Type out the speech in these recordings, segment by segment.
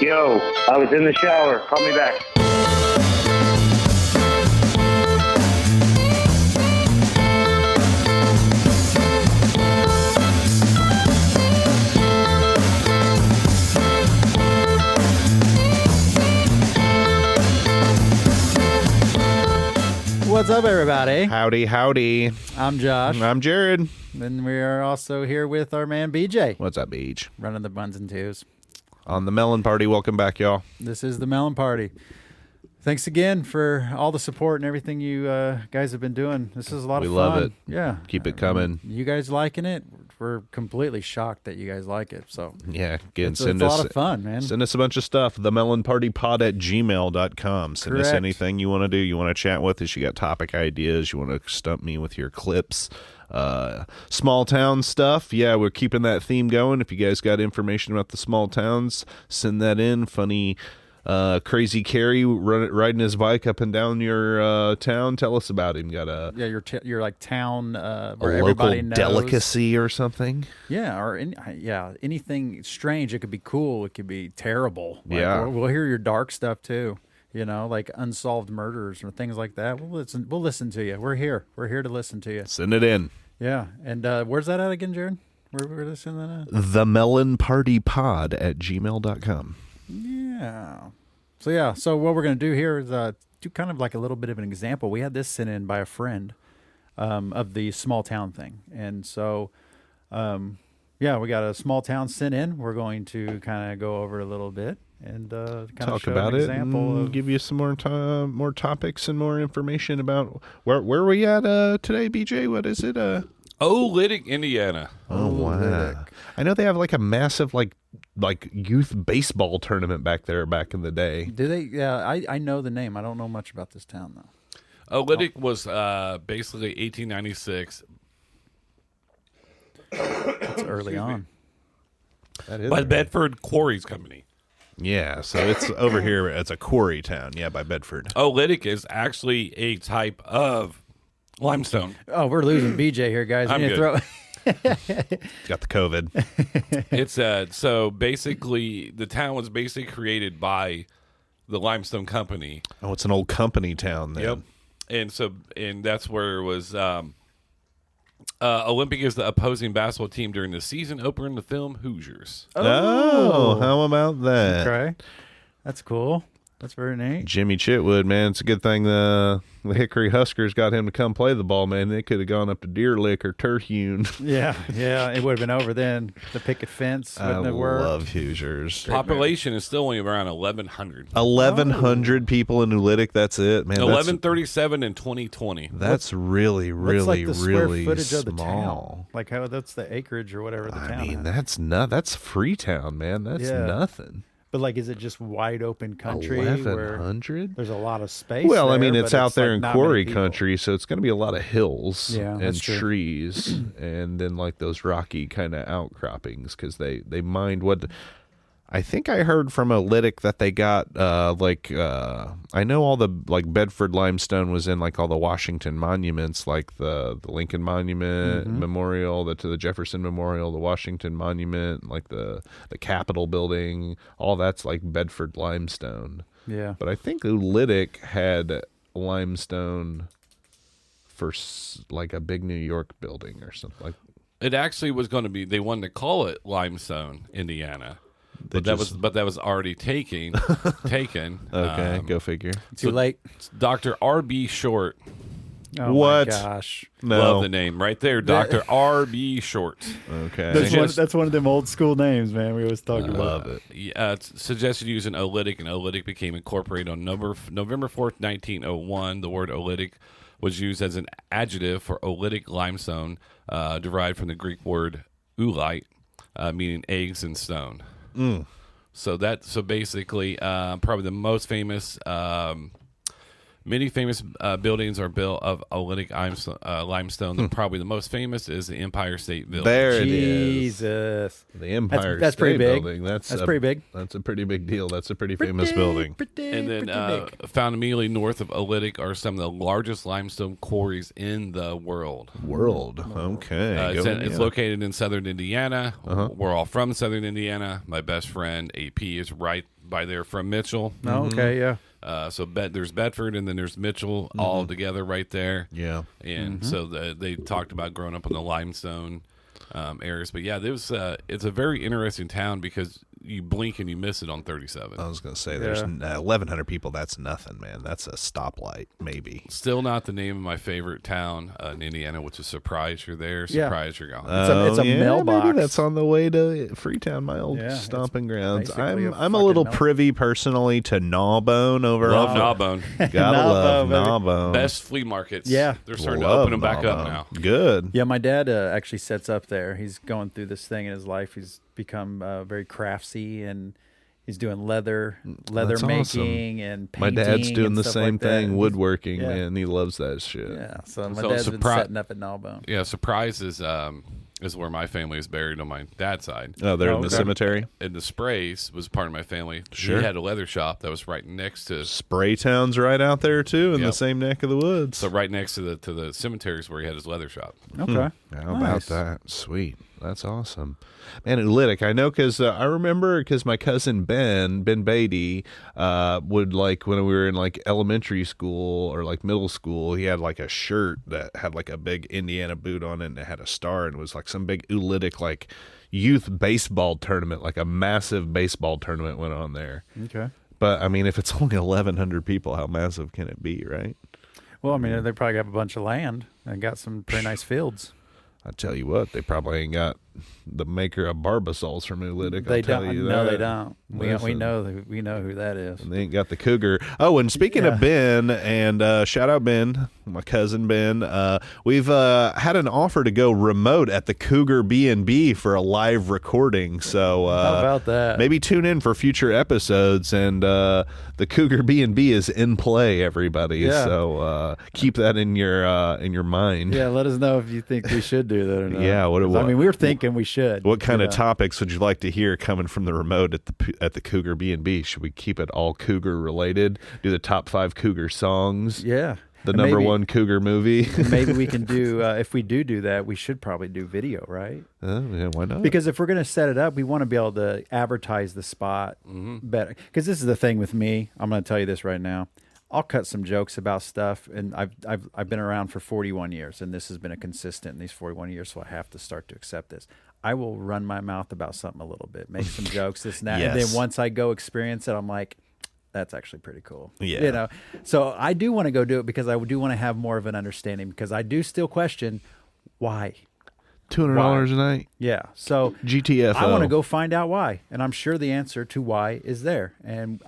Yo, I was in the shower. Call me back. What's up, everybody? Howdy, howdy. I'm Josh. I'm Jared. And we are also here with our man BJ. What's up, Beach? Running the buns and twos. On the Melon Party. Welcome back, y'all. This is the Melon Party. Thanks again for all the support and everything you guys have been doing. This is a lot of fun. We love it. Yeah. Keep it coming. You guys liking it? We're completely shocked that you guys like it. So Yeah, again, it's a lot of fun, man. Send us a bunch of stuff. themelonpartypod@gmail.com. Send us Correct. anything you want to do. You want to chat with us. You got topic ideas. You want to stump me with your clips. Small town stuff. Yeah, we're keeping that theme going. If you guys got information about the small towns, send that in. Funny Crazy Carrie riding his bike up and down your town. Tell us about him. Got a your like town where a everybody local knows. delicacy or something. Yeah, or anything strange. It could be cool. It could be terrible. Like, Yeah. we'll hear your dark stuff too. You know, like unsolved murders or things like that. We'll listen to you. We're here. We're here to listen to you. Send it in. Yeah. And where's that at again, Jared? Where they send that at? themelonpartypod@gmail.com. Yeah. So what we're going to do here is do kind of like a little bit of an example. We had this sent in by a friend of the small town thing. And so, we got a small town sent in. We're going to kind of go over a little bit and kind Talk of show about an it example and of, give you some more topics and more information about where we at today, BJ? What is it? Oolitic, Indiana. Oh, wow. I know they have like a massive like youth baseball tournament back there back in the day. Do they? Yeah, I know the name. I don't know much about this town though. Oolitic was basically 1896 It's early on. That is by Bedford Quarries Company. Yeah, so it's over here. It's a quarry town. Yeah, by Bedford. Oolitic is actually a type of limestone. Oh, we're losing BJ here, guys. I'm We need to good. Got the COVID. It's so basically the town was basically created by the limestone company. Oh, it's an old company town then. Yep. And that's where it was. Olympic is the opposing basketball team during the season opener in the film Hoosiers. Oh, how about that? Okay, that's cool. That's very neat. Jimmy Chitwood, man, it's a good thing the Hickory Huskers got him to come play the ball, man. They could have gone up to Deer Lick or Terhune. Yeah, it would have been over then. The picket fence wouldn't have worked. Love Hoosiers. Population is still only around 1,100. 1,100 people in Oolitic, that's it, man. 1,137 in 2020. That's really, What's like the square really footage of the small. town? Like that's the acreage or whatever the town. I mean, has. that's Freetown, man. That's Yeah. nothing. But like, is it just wide open country where 1,100? there's a lot of space? Well, I mean, there, it's but out there like in not quarry many people. country, so it's going to be a lot of hills Yeah, and that's true. trees, and then like those rocky kind of outcroppings because they mined what. I think I heard from Oolitic that they got I know all the like Bedford limestone was in like all the Washington monuments, like the Lincoln Monument Memorial, the Jefferson Memorial, the Washington Monument, like the Capitol building, all that's like Bedford limestone. Yeah. But I think Oolitic had limestone for like a big New York building or something like. It actually was going to be. They wanted to call it Limestone, Indiana, but that was already taken. Okay, go figure. Too late. Dr. R.B. Short. Oh What? My gosh. No. Love the name right there, Dr. R.B. Short. Okay. That's one of them old school names, man. We always talk about. Love it. It's suggested using Oolitic, and Oolitic became incorporated on November 4th, 1901. The word Oolitic was used as an adjective for oolitic limestone, derived from the Greek word oolite, meaning eggs and stone. So basically, probably the most famous Many famous buildings are built of Oolitic limestone. Probably the most famous is the Empire State Building. There it is. Jesus. The Empire That's State pretty big. Building. That's pretty big. That's a pretty big deal. That's a pretty famous building. And then found immediately north of Oolitic are some of the largest limestone quarries in the world. Okay. It's located in southern Indiana. We're all from southern Indiana. My best friend, AP, is right by there from Mitchell. Oh, okay, yeah. So there's Bedford and then there's Mitchell all together right there. Yeah. And so they talked about growing up in the limestone areas. But yeah, it's a very interesting town because you blink and you miss it on 37. I was going to say, there's 1,100 people. That's nothing, man. That's a stoplight, maybe. Still not the name of my favorite town in Indiana, which is Surprise you're there, Surprise you're gone. It's a mailbox. Maybe that's on the way to Freetown, my old stomping grounds. basically I'm a little privy personally to Gnawbone over Love off. Gnawbone. Gotta love baby. Gnawbone. Best flea markets. Yeah. They're starting to Love open them back up Gnawbone. now. Good. Yeah, my dad actually sets up there. He's going through this thing in his life. He's become very craftsy, and he's doing leather That's making awesome. and painting. My dad's doing and the stuff same like that. thing, And woodworking, yeah. man. He loves that shit. Yeah, so my So dad's been surpri- setting up at Gnawbone. Yeah, Surprise is where my family is buried on my dad's side. Oh, they're in the okay. cemetery? And the Sprays was part of my family. Sure. He had a leather shop that was right next to Spraytown's right out there, too, in the Yep. same neck of the woods. so right next to the cemeteries where he had his leather shop. Okay. How about Nice. that? Sweet. That's awesome. Man, Oolitic, I know because I remember because my cousin Ben Beatty, would like when we were in like elementary school or like middle school, he had like a shirt that had like a big Indiana boot on it and it had a star and it was like some big Oolitic like youth baseball tournament, like a massive baseball tournament went on there. Okay. But I mean, if it's only 1,100 people, how massive can it be, right? Well, I mean, they probably have a bunch of land and got some pretty nice fields. I tell you what, they probably ain't got the maker of Barbasols from Oolitic. They I'll tell don't. you No, that. they don't. We Listen. know who that is. And they ain't got the cougar. Oh, and speaking of Ben, and shout out Ben, my cousin Ben, we've had an offer to go remote at the Cougar B&B for a live recording. So How about that? maybe tune in for future episodes. And the Cougar B&B is in play, everybody. Yeah. So keep that in your mind. Yeah, let us know if you think we should do that or not. Yeah, what- 'Cause, I mean, we were thinking we should. What kind of Yeah. topics would you like to hear coming from the remote at the Cougar B&B? Should we keep it all Cougar related? Do the top 5 Cougar songs? Yeah. The And number maybe- 1 Cougar movie? Maybe we can do, if we do that, we should probably do video, right? Yeah, why not? Because if we're going to set it up, we want to be able to advertise the spot better. Because this is the thing with me. I'm going to tell you this right now. I'll cut some jokes about stuff, and I've been around for 41 years, and this has been a consistent in these 41 years, so I have to start to accept this. I will run my mouth about something a little bit, make some jokes, this and that, and Yes. then once I go experience it, I'm like, that's actually pretty cool. Yeah. You know, so I do want to go do it because I do want to have more of an understanding, because I do still question why. $200 a night? Yeah. So GTFO. I want to go find out why, and I'm sure the answer to why is there. And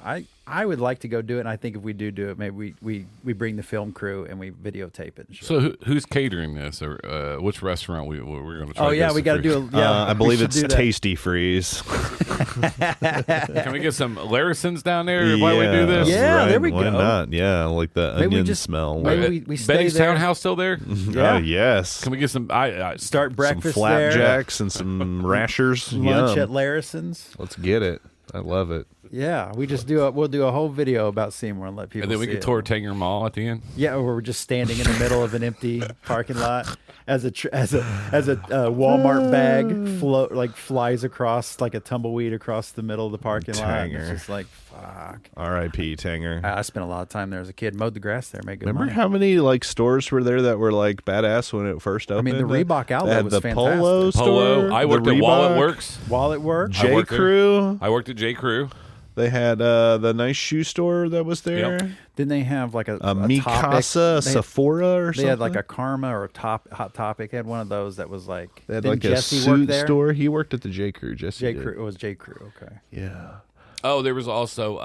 I would like to go do it. And I think if we do it, maybe we bring the film crew and we videotape it. And shit. So who's catering this, or which restaurant we're going to try? Oh yeah, this we got to for? do a. Yeah, I we believe should it's do that. Tasty Freeze. Can we get some Larisons down there while we do this? Yeah, there we Why go. not? Yeah, like the Maybe we onion just- smell. maybe we stay Betty's there. Townhouse still there? Yeah. Oh, yes. Can we get some? Start breakfast some there. flapjacks and some rashers. Lunch Yum. at Larison's. Let's get it. I love it. Yeah, we'll do a whole video about Seymour and let people. And then we see can it. tour Tanger Mall at the end. Yeah, or we're just standing in the middle of an empty parking lot as a Walmart bag flies across like a tumbleweed across the middle of the parking lot. And it's Tanger. just like fuck. R.I.P. Tanger. I spent a lot of time there as a kid. Mowed the grass there, made good Remember money. how many like stores were there that were like badass when it first opened? mean, the Reebok outlet They had was the fantastic. Polo store. Polo. I worked the at Wallet Reebok, Works. Wallet work. I J. worked there. Crew. I worked at J. Crew. They had the nice shoe store that was there. Yep. Didn't they have like a Mikasa, Topic? Sephora, or They something. had like a Karma or a Hot Topic. They had one of those that was like. They had didn't like a Jesse work suit there? store. He worked at the J. Crew. Jesse J did. Crew. It was J Crew. Okay. Yeah. Oh, there was also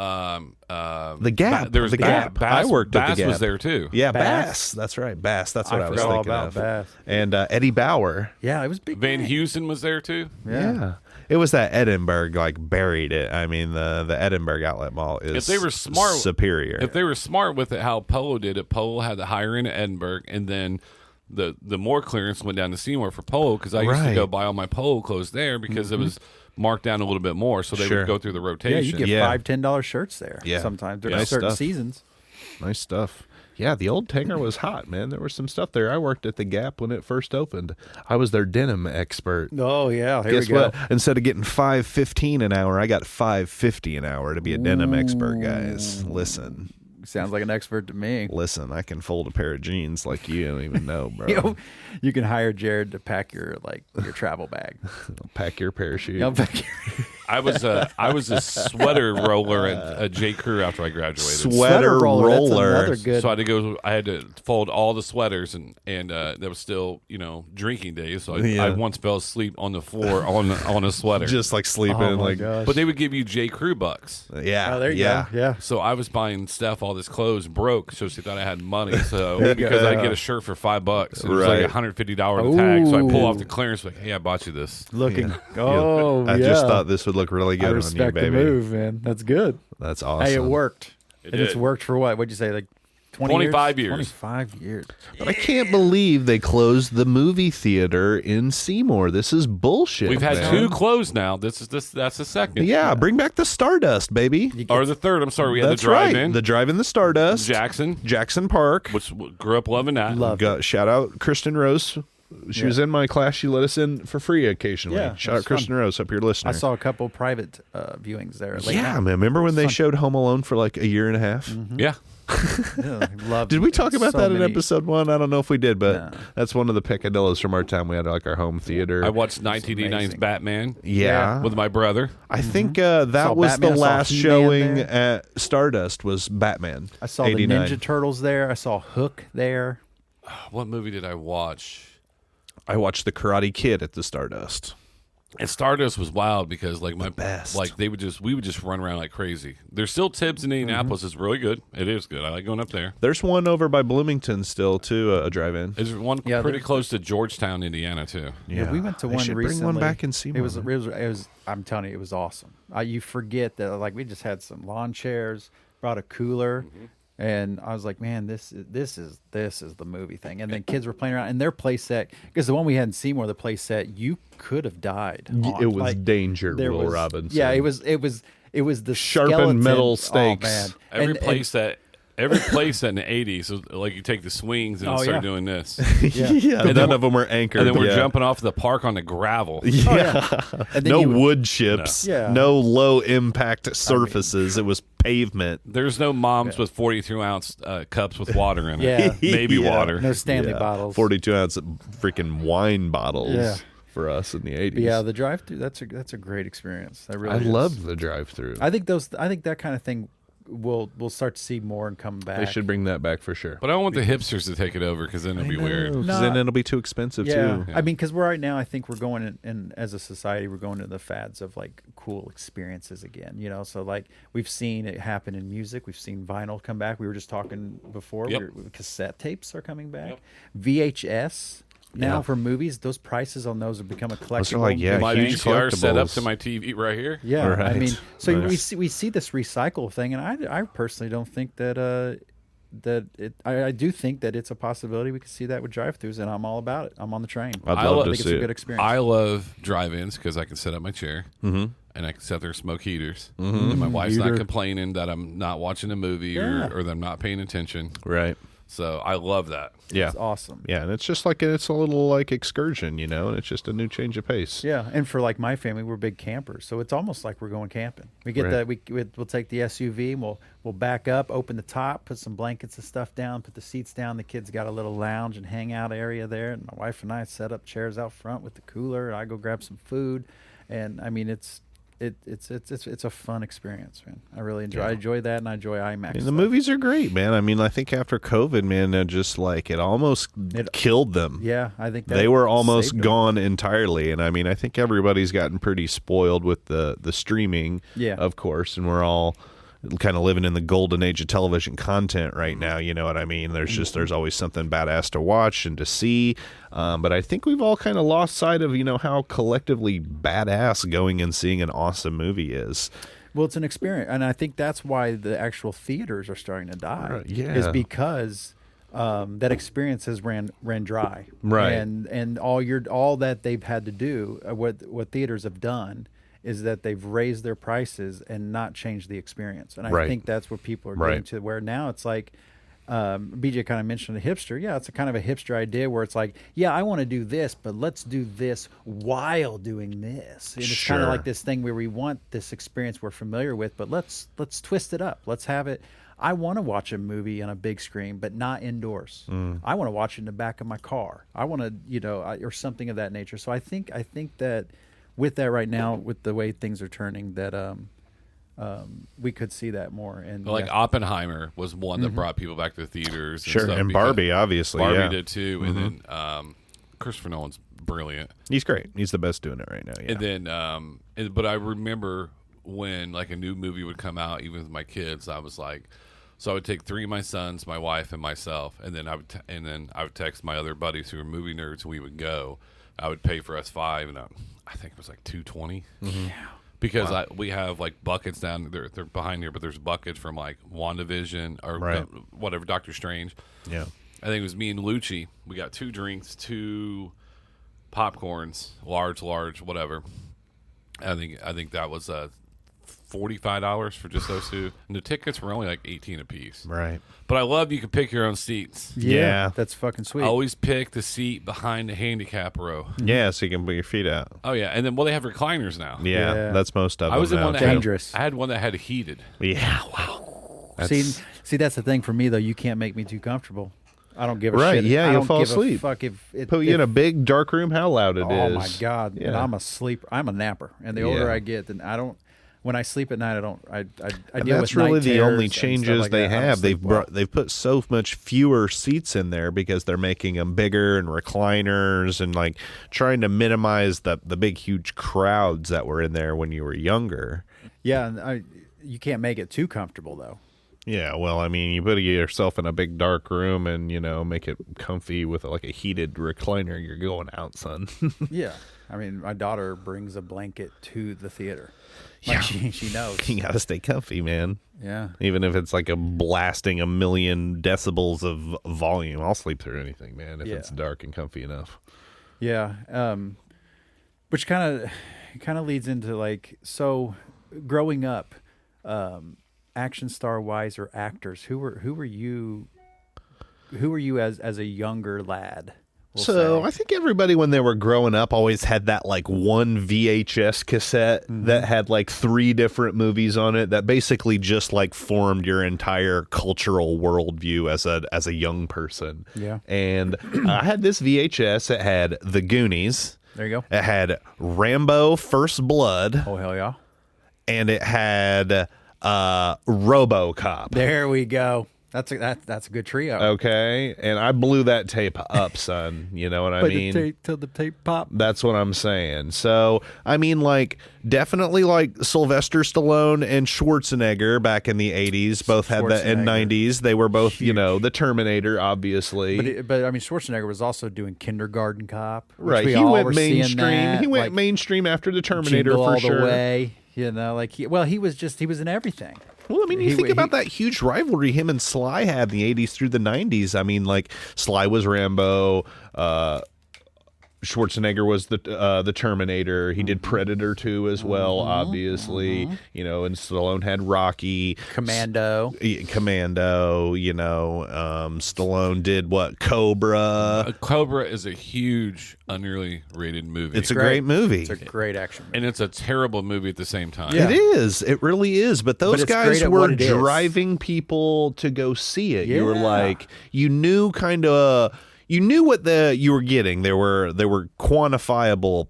The Gap. There was The Gap. Bass, I worked at Bass the Gap. was there too. Yeah, Bass. Bass. That's right. Bass. That's what I, was forgot all thinking about of. Bass. And Eddie Bauer. Yeah, it was big. Van night. Houston was there too. Yeah. It was that Edinburgh like buried it. I mean, the Edinburgh Outlet Mall is If they were smart, superior. If they were smart with it, how Polo did it, Polo had the higher end at Edinburgh, and then the more clearance went down to Seymour for Polo, because I used to go buy all my Polo clothes there because it was marked down a little bit more, so they would go through the Yeah, rotation. you get $5-10 shirts there. Yeah. Sometimes during Nice certain stuff. seasons. Nice stuff. Yeah, the old Tanger was hot, man. There was some stuff there. I worked at the Gap when it first opened. I was their denim expert. Oh yeah, here Guess we go. what? Instead of getting $5.15 an hour, I got $5.50 an hour to be a denim expert, guys. Listen, Sounds like an expert to me. I can fold a pair of jeans like you don't even know, bro. You can hire Jared to pack your travel bag. Pack your parachute. He'll pack I was a sweater roller at J. Crew after I graduated. Sweater roller. That's another good. So I had to fold all the sweaters, and that was still drinking days. So I once fell asleep on the floor on a sweater, Just like sleeping. Oh my like, gosh. but they would give you J. Crew bucks. yeah. Oh, there you yeah. go. Yeah. So I was buying stuff, all this clothes broke, so she thought I had money. So you because go. I get a shirt for $5, it was Right. like $150 a tag. So I pull off Ooh. the clearance, like, hey, I bought you this. Looking. Oh, I yeah. just thought this would look really good I on you, respect the baby. move, man. That's good. That's awesome. Hey, it worked. It and it's did. worked for what? What'd you say? Like 25 years. 25 years. But I can't believe they closed the movie theater in Seymour. This is bullshit. We've had man. 2 closed now. That's the second. Yeah, bring back the Stardust, baby. Or the third. I'm sorry, we had That's the drive-in. right. The drive-in, the Stardust. Jackson Park. which grew up loving that. Love Shout out Kristen Rose. She was in my class. She let us in for free occasionally. Yeah, Shout out that's Kristen fun. Rose. Hope you're listening. I saw a couple private viewings there. Late Yeah, night. man. Remember when they Fun. showed Home Alone for like a year and a half? Yeah. Yeah, loved Did we talk about so that in many- episode 1? I don't know if we did, but No. that's one of the peccadillos from our time. We had like our home theater. I watched 1989's amazing. Batman yeah. with my brother. I think Saw that was Batman, the I saw last He-Man showing there. at Stardust was Batman. I saw 89. the Ninja Turtles there. I saw Hook there. What movie did I watch? I watched the Karate Kid at the Stardust. And Stardust was wild because like my best. like we would just run around like crazy. There's still Tibbs in Indianapolis. It's really good. It is good. I like going up there. There's one over by Bloomington still too, a drive-in. There's one Yeah, pretty there's- close to Georgetown, Indiana too. Yeah, we went to They one should recently. bring one back in Seymour. It was. I'm telling you, it was awesome. You forget that like we just had some lawn chairs, brought a cooler, and I was like, man, this is the movie thing. And then kids were playing around, and their play set, because the one we had in Seymour, the play set, you could have died. on. It was Like, danger, there Will was- Robinson. Yeah, it was the Sharpened skeleton. metal stakes. Oh man, Every place in the 80s, was like you take the swings and Oh, start yeah. doing this. Yeah. Yeah, then none we're- of them were anchored. And then we're yeah. jumping off the park on the gravel. Yeah. And then No you- wood chips. No. Yeah. No low impact surfaces. It was pavement. There's no moms with 42-ounce cups with water in it. Yeah. Maybe Yeah. water. No Stanley bottles. 42-ounce freaking wine bottles Yeah. for us in the 80s. But yeah, the drive-through. That's a great experience. That really I is. loved the drive-through. I think that kind of thing we'll start to see more and come back. They should bring that back for sure. But I don't want the hipsters to take it over because then it'll be weird. 'Cause No. then it'll be too expensive Yeah, too. I mean, because right now I think we're going in as a society, we're going to the fads of like cool experiences again. So like we've seen it happen in music, we've seen vinyl come back. We were just talking before, Yep. cassette tapes are coming back, Yep. VHS. Now Yeah. for movies, those prices on those have become a collectible. Those are like, yeah, My huge VCR set up collectibles. to my TV right here. Yeah, I Right. mean, so Nice. we see this recycle thing, and I personally don't think that I do think that it's a possibility we could see that with drive-throughs, and I'm all about it. I'm on the train. I'd I love love- to think it's see a good it. experience. I love drive-ins because I can set up my chair and I can sit there and smoke heaters. And my wife's not Heater. complaining that I'm not watching a movie Yeah. or that I'm not paying attention. Right. So I love that. Yeah. It's awesome. Yeah, and it's just like it's a little like excursion, and it's just a new change of pace. Yeah, and for like my family, we're big campers, so it's almost like we're going camping. We get Right. that we'll take the SUV and we'll back up, open the top, put some blankets and stuff down, put the seats down. The kids got a little lounge and hangout area there, and my wife and I set up chairs out front with the cooler. I go grab some food, and I mean it's a fun experience, man. I really enjoy. I enjoy that, and I enjoy IMAX. And the stuff. movies are great, man. I mean, I think after COVID, man, it just like it almost killed them. Yeah, I think that They were almost saved them. gone entirely, and I mean, I think everybody's gotten pretty spoiled with the streaming, Yeah. of course, and we're all kind of living in the golden age of television content right now. You know what I mean? There's always something badass to watch and to see. But I think we've all kind of lost sight of, how collectively badass going and seeing an awesome movie is. Well, it's an experience, and I think that's why the actual theaters are starting to die. Right, yeah. Is because that experience has ran dry, right? And all that they've had to do, what theaters have done, is that they've raised their prices and not changed the experience. And I think that's what people are getting to. Where now it's like, BJ kind of mentioned a hipster. Yeah, it's a kind of a hipster idea where it's like, yeah, I want to do this, but let's do this while doing this. And it's kind of like this thing where we want this experience we're familiar with, but let's twist it up. Let's have it. I want to watch a movie on a big screen, but not indoors. I want to watch it in the back of my car. I want to, or something of that nature. So I think that with that right now, with the way things are turning, that we could see that more. And like Oppenheimer was one that brought people back to the theaters. Sure, and Barbie, obviously. Barbie did too. And then Christopher Nolan's brilliant. He's great. He's the best doing it right now. Yeah. And then, but I remember when like a new movie would come out, even with my kids, I was like, so I would take 3 of my sons, my wife, and myself, and then I would text my other buddies who were movie nerds, and we would go. I would pay for us 5, and I think it was like $220. Yeah. Because we have like buckets down there. They're behind here, but there's buckets from like WandaVision or whatever, Doctor Strange. Yeah. I think it was me and Lucci. We got 2 drinks, 2 popcorns, large, whatever. I think that was $45 for just those 2, and the tickets were only like $18 a piece. Right. But I love you can pick your own seats. Yeah. That's fucking sweet. I always pick the seat behind the handicap row. Yeah, so you can put your feet out. Oh yeah, and then they have recliners now. Yeah, that's most of them. I was in now, one that dangerous. I had one that had heated. Yeah, wow. See, that's the thing for me though. You can't make me too comfortable. I don't give a shit. Right, yeah, I you'll don't fall give asleep. A fuck if Put you in a big dark room, how loud it is. Oh my god! Yeah. And I'm a sleeper. I'm a napper. And the older I get, then I don't. When I sleep at night, I don't. I and deal that's with really night the only terrors and changes stuff like they that. I don't have. sleep well. They've put so much fewer seats in there because they're making them bigger and recliners and like trying to minimize the big huge crowds that were in there when you were younger. Yeah, and you can't make it too comfortable though. Yeah, well, I mean, you put yourself in a big dark room and make it comfy with like a heated recliner. You're going out, son. Yeah, I mean, my daughter brings a blanket to the theater. Yeah, she knows. You gotta stay comfy, man. Yeah, even if it's like a blasting 1,000,000 decibels of volume, I'll sleep through anything, man. If it's dark and comfy enough. Yeah, which kind of leads into like, so growing up, action star wise or actors, who were you as a younger lad? So I think everybody when they were growing up always had that like one VHS cassette that had like 3 different movies on it that basically just like formed your entire cultural worldview as a young person. Yeah. And I had this VHS. It had The Goonies. There you go. It had Rambo: First Blood. Oh hell yeah. And it had RoboCop. There we go. That's a good trio. Okay, and I blew that tape up, son. You know what I mean? Till the tape pop. That's what I'm saying. So, I mean, like, definitely like Sylvester Stallone and Schwarzenegger back in the 80s, both had that in 90s. They were both, the Terminator, obviously. But I mean, Schwarzenegger was also doing Kindergarten Cop. Right, he went mainstream. He went mainstream after the Terminator for all sure. The way, he was in everything. Well, I mean, you think about that huge rivalry him and Sly had in the 80s through the 90s. I mean, like, Sly was Rambo, Schwarzenegger was the Terminator. He did Predator 2 as well, obviously. And Stallone had Rocky. Commando. Stallone did what? Cobra. Cobra is a huge, unnearly rated movie. It's a great movie. It's a great action movie. And it's a terrible movie at the same time. Yeah. It is. It really is. But those guys were driving people to go see it. Yeah. You were like, you knew you knew what you were getting. There were quantifiable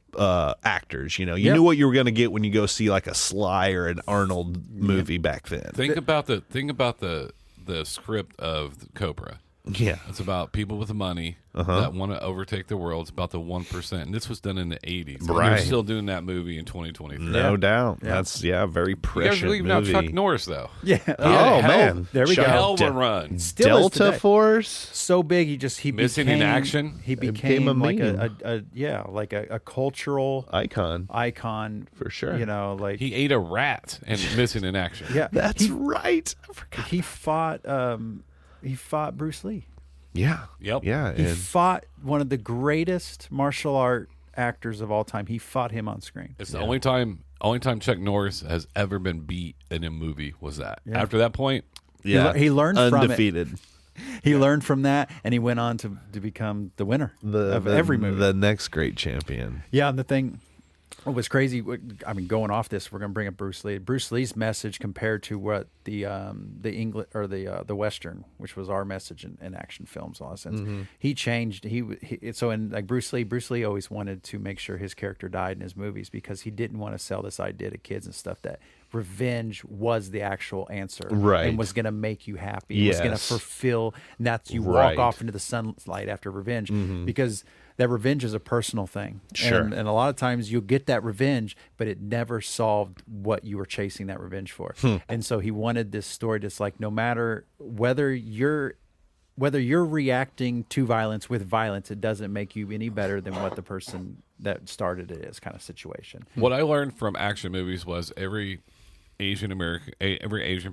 actors. You knew what you were going to get when you go see like a Sly or an Arnold movie back then. Think about the script of Cobra. Yeah. It's about people with money that want to overtake the world. It's about the 1%. And this was done in the 80s. And Right. they're still doing that movie in 2023. No doubt. Yeah. That's very You guys prescient believe now movie. Chuck Norris, though? Yeah. Oh, man. There we go. Hell of De- a run. Still is Delta today. Force. So big, he Missing became in action? He became became a like meme. a cultural Icon. icon For sure. You know, like He ate a rat and missing in action. yeah, That's right. I forgot. he fought Bruce Lee. Yeah. Yep. Yeah. He And fought one of the greatest martial art actors of all time. He fought him on screen. It's the only time Chuck Norris has ever been beat in a movie was that. After that point, He learned from it. undefeated. He learned from that, and he went on to become the winner of every movie. The next great champion. Yeah, and the thing, what was crazy, I mean, going off this, we're going to bring up Bruce Lee. Bruce Lee's message compared to what the English or the Western, which was our message in action films, in a lot of sense. He changed. So in like Bruce Lee always wanted to make sure his character died in his movies because he didn't want to sell this idea to kids and stuff that revenge was the actual answer, Right. and was going to make you happy. It was going to Yes. fulfill. And that's you Right. walk off into the sunlight after revenge because that revenge is a personal thing. Sure. And a lot of times you'll get that revenge, but it never solved what you were chasing that revenge for. And so he wanted this story that's like, no matter whether you're reacting to violence with violence, it doesn't make you any better than what the person that started it is, kind of situation. what I learned from action movies was every Asian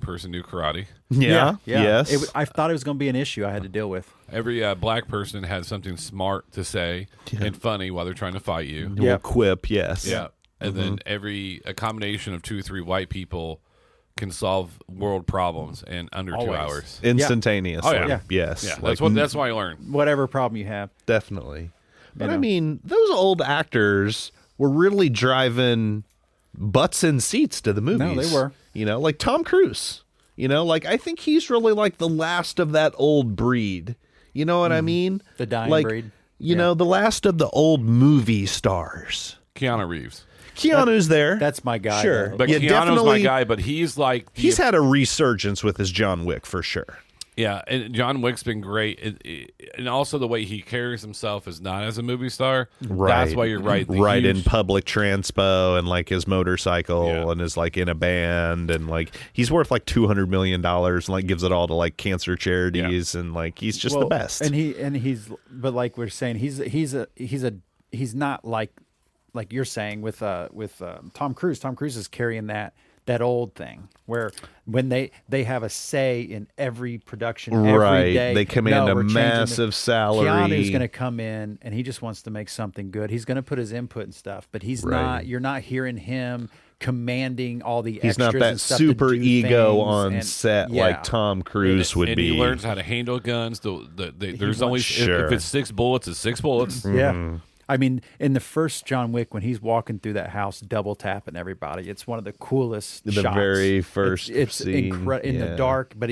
person knew karate. Yeah. Yes. I thought it was going to be an issue I had to deal with. Every black person had something smart to say and funny while they're trying to fight you. Little quip. Yes. Yeah. And then a combination of 2 or 3 white people can solve world problems in under 2 Always. hours. Instantaneously. Oh, yeah. Yes. Yeah, Like, that's what I learned. Whatever problem you have. definitely. But know? I mean, those old actors were really driving butts in seats to the movies. No, they were. You know, like Tom Cruise. You know, like I think he's really like the last of that old breed. You know what I mean? The dying like, breed. You know, the last of the old movie stars. Keanu Reeves. Keanu's there. That's my guy. Sure. though. But Yeah, Keanu's my definitely- guy, but he's like He's had a resurgence with his John Wick for sure. yeah, and John Wick's been great, and also the way he carries himself is not as a movie star. That's why you're right. The Right in huge- public transpo and like his motorcycle Yeah. and is like in a band and like he's worth like $200 million and like gives it all to like cancer charities and like he's just the Well, best. And he's but like we're saying, he's not like you're saying with Tom Cruise. Tom Cruise is carrying that old thing where when they have a say in every production every Right. day. They command a we're changing massive salary. Keanu's going to come in and he just wants to make something good. He's going to put his input and stuff, but he's Right. not. You're not hearing him commanding all the He's not extras that and stuff to super do ego things on and- set yeah. like Tom Cruise would and be. he learns how to handle guns. There's only Sure. if it's 6 bullets, it's 6 bullets. Yeah. I mean, in the first John Wick, when he's walking through that house, double tapping everybody, it's one of the coolest The shots. very first it's scene, in the yeah. dark, but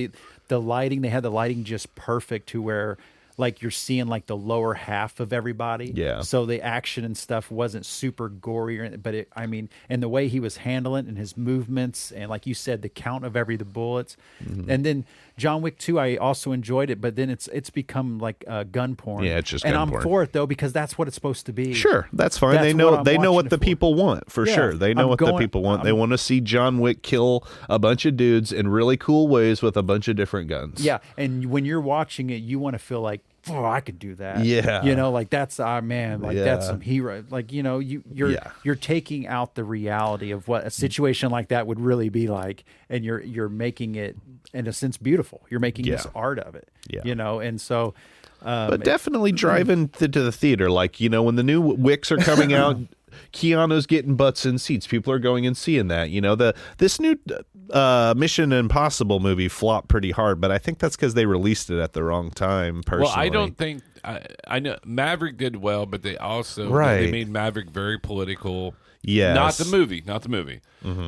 the lighting, they had the lighting just perfect to where like you're seeing like the lower half of everybody. Yeah. So the action and stuff wasn't super gory, but and the way he was handling and his movements and like you said, the count of the bullets, and then John Wick 2, I also enjoyed it, but then it's become like gun porn. Yeah, it's just and gun I'm porn. for it though because that's what it's supposed to be. Sure, that's fine. That's they what know I'm they know watching what it the for. people want for Yeah, sure. They know I'm what the going- people want. They I'm- want to see John Wick kill a bunch of dudes in really cool ways with a bunch of different guns. Yeah, and when you're watching it, you want to feel like, oh, I could do that. Yeah. you know, like that's man, like that's Yeah. some hero. Like you're Yeah. taking out the reality of what a situation like that would really be like, and you're making it in a sense beautiful. You're making this Yeah. art of it. Yeah. you know, and so. But definitely driving to the theater. Like, you know, when the new Wicks are coming out, Keanu's getting butts in seats. People are going and seeing that. You know, this new Mission Impossible movie flopped pretty hard, but I think that's because they released it at the wrong time, personally. Well, I don't think I know Maverick did well, but they also Right. they made Maverick very political. Yes. Not the movie.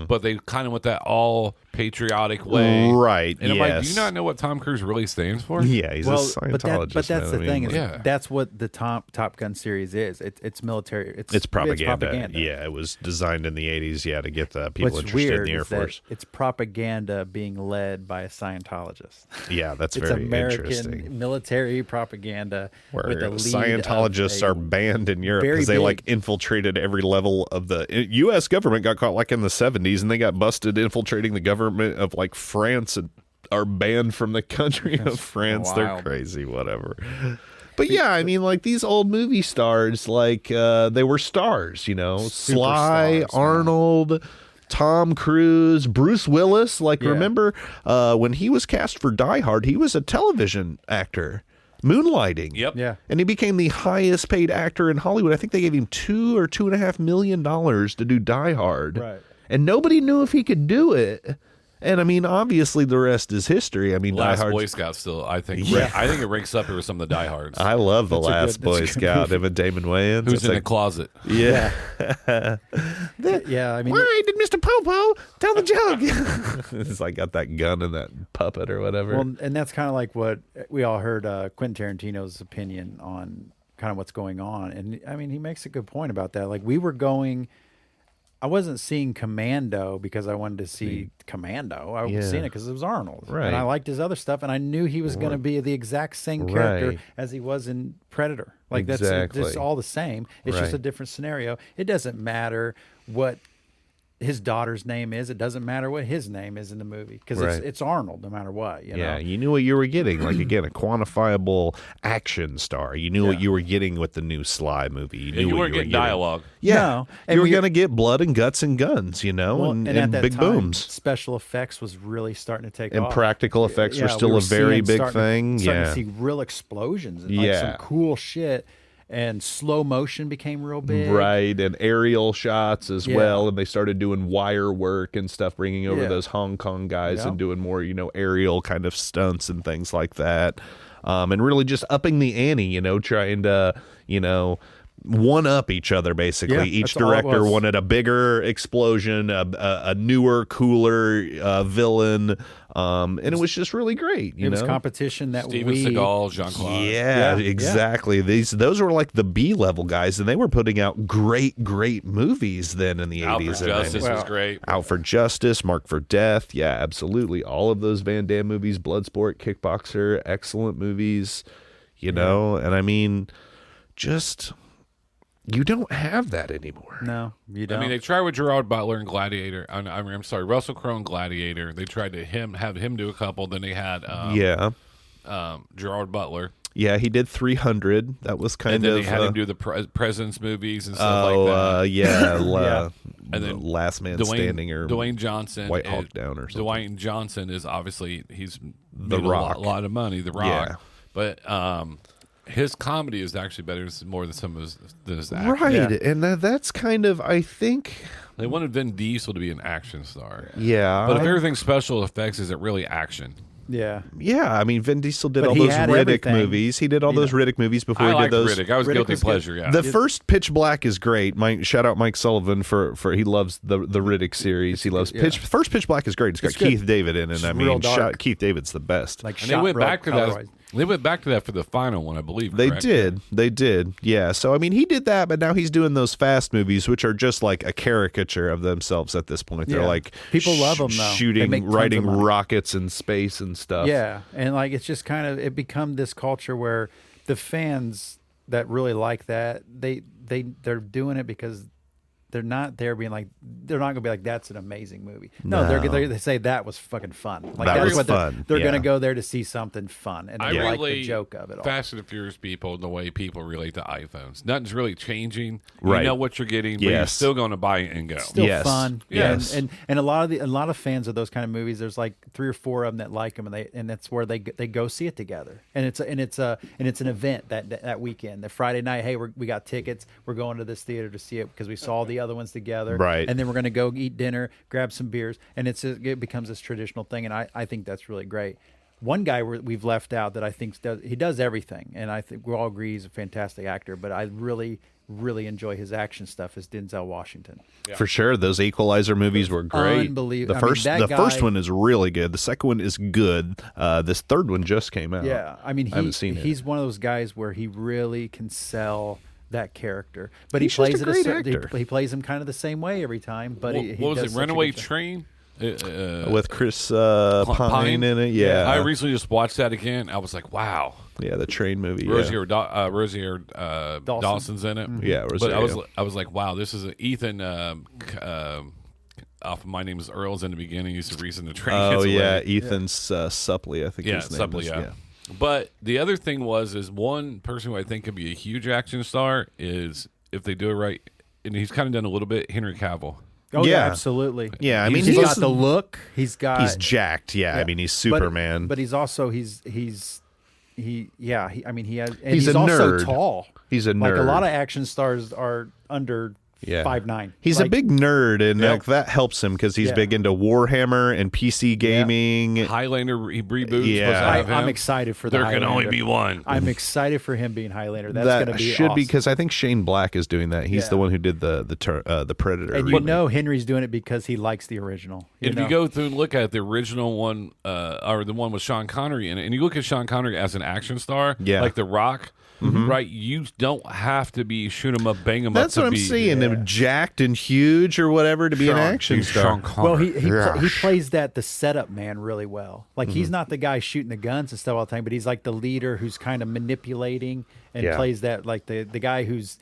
But they kind of went that all patriotic way. Right, And I'm like, do yes. you not know what Tom Cruise really stands for? Yeah, he's a Scientologist. but that's man. the thing. Is Yeah. That's what the Top Gun series is. It's military. It's propaganda. It's propaganda. Yeah, it was designed in the 80s, to get the people What's interested weird in the Air is that Force. it's propaganda being led by a Scientologist. Yeah, that's It's very American interesting. military propaganda Where with the lead Scientologists of are banned in Europe very because they big- infiltrated every level of the U.S. government. Got caught in the 70s, and they got busted infiltrating the government of France and are banned from the country of France. They're wild. crazy, whatever. But yeah, I mean, these old movie stars, they were stars, Sly, Superstars, man. Arnold, Tom Cruise, Bruce Willis. Yeah. Remember when he was cast for Die Hard, he was a television actor. Moonlighting. Yep. Yeah. And he became the highest paid actor in Hollywood. I think they gave him $2 or $2.5 million to do Die Hard. Right. And nobody knew if he could do it. And I mean, obviously, the rest is history. I mean, Last Die Hard. Boy Scout still, I think. Yeah. I think it ranks up here with some of the diehards. I love the That's a Last good- that's Boy a good Scout. Him and Damon Wayans. Who's It's in the like, closet? yeah. Yeah, I mean, Why did Mr. Popo tell the joke? It's got that gun and that puppet or whatever. well, and that's kind of like what we all heard Quentin Tarantino's opinion on kind of what's going on. And I mean, he makes a good point about that. Like I wasn't seeing Commando because I wanted to see Commando. I Yeah. was seeing it because it was Arnold. Right. And I liked his other stuff. And I knew he was going to be the exact same character Right. as he was in Predator. Like Exactly. that's all the same. It's just Right. a different scenario. It doesn't matter what his daughter's name is. It doesn't matter what his name is in the movie because Right. it's Arnold no matter what. You Yeah, know? you knew what you were getting. Again, a quantifiable action star. You knew what you were getting with the new Sly movie. You knew And you what weren't you were getting dialogue. Yeah, No. And you were we- going to get blood and guts and guns, Well, and at that big time, booms. special effects was really starting to take And off. practical effects were Yeah, still we a very seeing- big starting to- thing. Starting Yeah. to see real explosions and Yeah. some cool shit. And slow motion became real big. Right, and aerial shots as Yeah. well, and they started doing wire work and stuff, bringing over Yeah. those Hong Kong guys Yeah. and doing more, aerial kind of stunts and things like that, and really just upping the ante, trying to, one up each other basically. Yeah, Each that's all it director was. wanted a bigger explosion, a newer, cooler villain, and it was just really great. It was competition that Steven Seagal, Jean-Claude. Yeah, Yeah, exactly. Those were like the B level guys, and they were putting out great movies then in the Out for 80s and Justice 90s. was great. Out for Justice, Mark for Death, yeah, absolutely. All of those Van Damme movies, Bloodsport, Kickboxer, excellent movies. And I mean, just you don't have that anymore. No, you I don't. mean, they tried with Gerard Butler and Gladiator. I'm sorry, Russell Crowe and Gladiator. They tried to have him do a couple. Then they had Gerard Butler. Yeah, he did 300. That was kind And then of they had him do the president's movies and stuff like that. yeah, And then Last Man Standing or Dwayne Johnson. White Hawk Down or something. Dwayne Johnson is obviously he's The made Rock. a lot of money. The Rock. Yeah. But his comedy is actually better more than some of his action. Right, Yeah. and that's kind of, I think, They wanted Vin Diesel to be an action star. yeah. But if everything's special effects, is it really action? yeah. Yeah, I mean, Vin Diesel did But all he those had Riddick everything. movies. He did all those Riddick movies before I he like did those. Riddick. I was Riddick guilty was good. pleasure. Yeah. The first Pitch Black is great. Shout out Mike Sullivan for he loves the Riddick series. He loves First Pitch Black is great. It's got It's good. Keith David in it. It's I real mean, dark. Keith David's the best. Like and they shot went real back to that. color-wise. They went back to that for the final one, I believe. They correct? did. They did. Yeah. So, I mean, he did that, but now he's doing those fast movies, which are just like a caricature of themselves at this point. They're Yeah. like People love 'em, though. They make shooting, tons of riding money. rockets in space and stuff. Yeah, and like it's just kind of it become this culture where the fans that really like that they're doing it because they're not there being like they're not gonna be like that's an amazing movie. No, No. they say that was fucking fun. Like That that's was what fun, they're yeah. gonna go there to see something fun and I they like relate the joke of it all. Fast and Furious people the way people relate to iPhones. Nothing's really changing. Right. You know what you're getting, but you're Yes. still going to buy it and go. Still Yes. fun, Yes. and a lot of fans of those kind of movies. There's like 3 or 4 of them that like them, and that's where they go see it together. And it's an event that weekend, the Friday night. Hey, we got tickets. We're going to this theater to see it because we saw the other ones together. Right. And then we're going to go eat dinner, grab some beers, and it becomes this traditional thing. And I think that's really great. one guy we've left out that I think he does everything, and I think we all agree he's a fantastic actor. But I really enjoy his action stuff is Denzel Washington. For sure. Those Equalizer movies were great. Unbelievable. The first one is really good. The second one is good. This third one just came out. Yeah, I mean, I haven't seen it. he's one of those guys where he really can sell that character, but He's he plays just a it great certain, actor. he plays him kind of the same way every time. But he what was does it? such a Runaway good job. Train. With Chris Pine in it. Yeah. I recently just watched that again. I was like, wow. Yeah, the train movie. Rosie Yeah. Dawson's in it. Yeah, But I Rosario. was like, wow, this is Ethan off of My Name is Earl's in the beginning. He's the reason the train Oh, gets away. yeah. Ethan Suplee, I think Yeah, his name Suplee, is. yeah. But the other thing is one person who I think could be a huge action star is if they do it right, and he's kind of done a little bit, Henry Cavill. Oh yeah, Yeah. absolutely. Yeah, I mean, he's got the look. He's jacked. Yeah, I mean, he's but- Superman. But he's also I mean, he has. And He's he's a also nerd. tall. He's a Like a nerd. lot of action stars are under Yeah. 5'9". He's a Like, big nerd, and Yeah. like, that helps him because he's Yeah. big into Warhammer and PC gaming. Highlander reboots. Yeah. I'm excited for the There can only Highlander. be one. I'm excited for him being Highlander. That's That going to be should be awesome. because I think Shane Black is doing that. He's Yeah. the one who did the Predator. And you remake. know Henry's doing it because he likes the original. If know? you go through and look at the original one, or the one with Sean Connery in it, and you look at Sean Connery as an action star, Yeah. like The Rock, right? You don't have to be shoot 'em up, bang 'em up. That's to what I'm be, saying. Him jacked and huge or whatever to be an action He's star. Sean Connery. Well, he Yeah. plays the setup man really well. Like he's not the guy shooting the guns and stuff all the time, but he's like the leader who's kind of manipulating and Yeah. plays that like the guy who's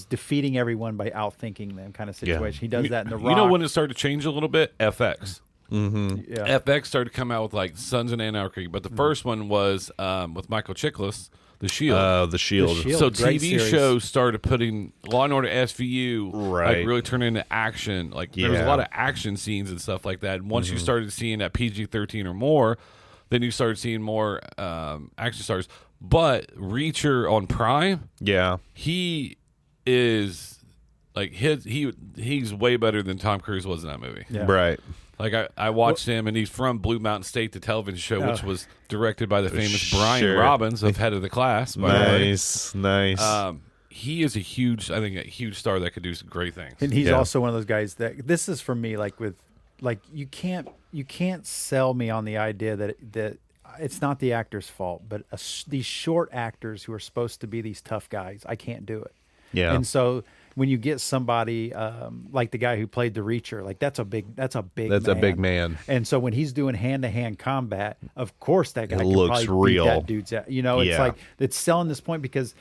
defeating everyone by outthinking them kind of situation. He does that in the Rock. You know when it started to change a little bit? FX. Yeah. FX started to come out with like Sons of Anarchy, but the first one was with Michael Chiklis, The Shield. The Shield. The Shield. So great TV series. shows started putting Law and Order SVU, Right. like really turning into action. Like there was a Yeah. lot of action scenes and stuff like that. And once you started seeing that PG-13 or more, then you started seeing more action stars. But Reacher on Prime, Yeah. he is like he's way better than Tom Cruise was in that movie. Yeah. Right. Like I watched him, and he's from Blue Mountain State, the television show, which was directed by the famous Brian Sure. Robbins of Head of the Class. By the way. Nice. He is a huge star that could do some great things. And he's Yeah. also one of those guys that this is for me like you can't sell me on the idea that it's not the actor's fault, but these short actors who are supposed to be these tough guys, I can't do it. Yeah. And so when you get somebody like the guy who played the Reacher, like that's a big a big man. And so when he's doing hand-to-hand combat, of course that guy can looks probably real. beat that dude's it's Yeah. like it's selling this point because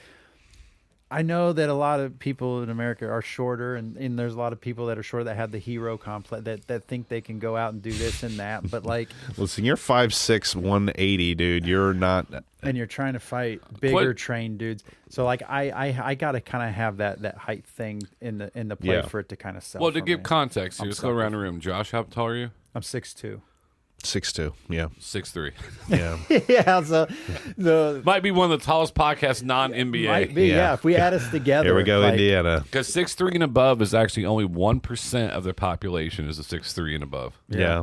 I know that a lot of people in America are shorter, and there's a lot of people that are shorter that have the hero complex that think they can go out and do this and that. But like, Listen, you're 5'6", 180, dude. You're not. and you're trying to fight bigger What- trained dudes. So like, I got to kind of have that height thing in the play Yeah. for it to kind of sell. Well, to for give me. context here, I'm let's go sucker around the room. Josh, how tall are you? I'm 6'2". 6'2". Yeah. 6'3". Yeah. Yeah, so the Might be one of the tallest podcasts non-NBA. might be Yeah. If we add us together. Here we go, like, Indiana. Because 6'3" and above is actually only 1% of their population is a 6'3" and above. Yeah.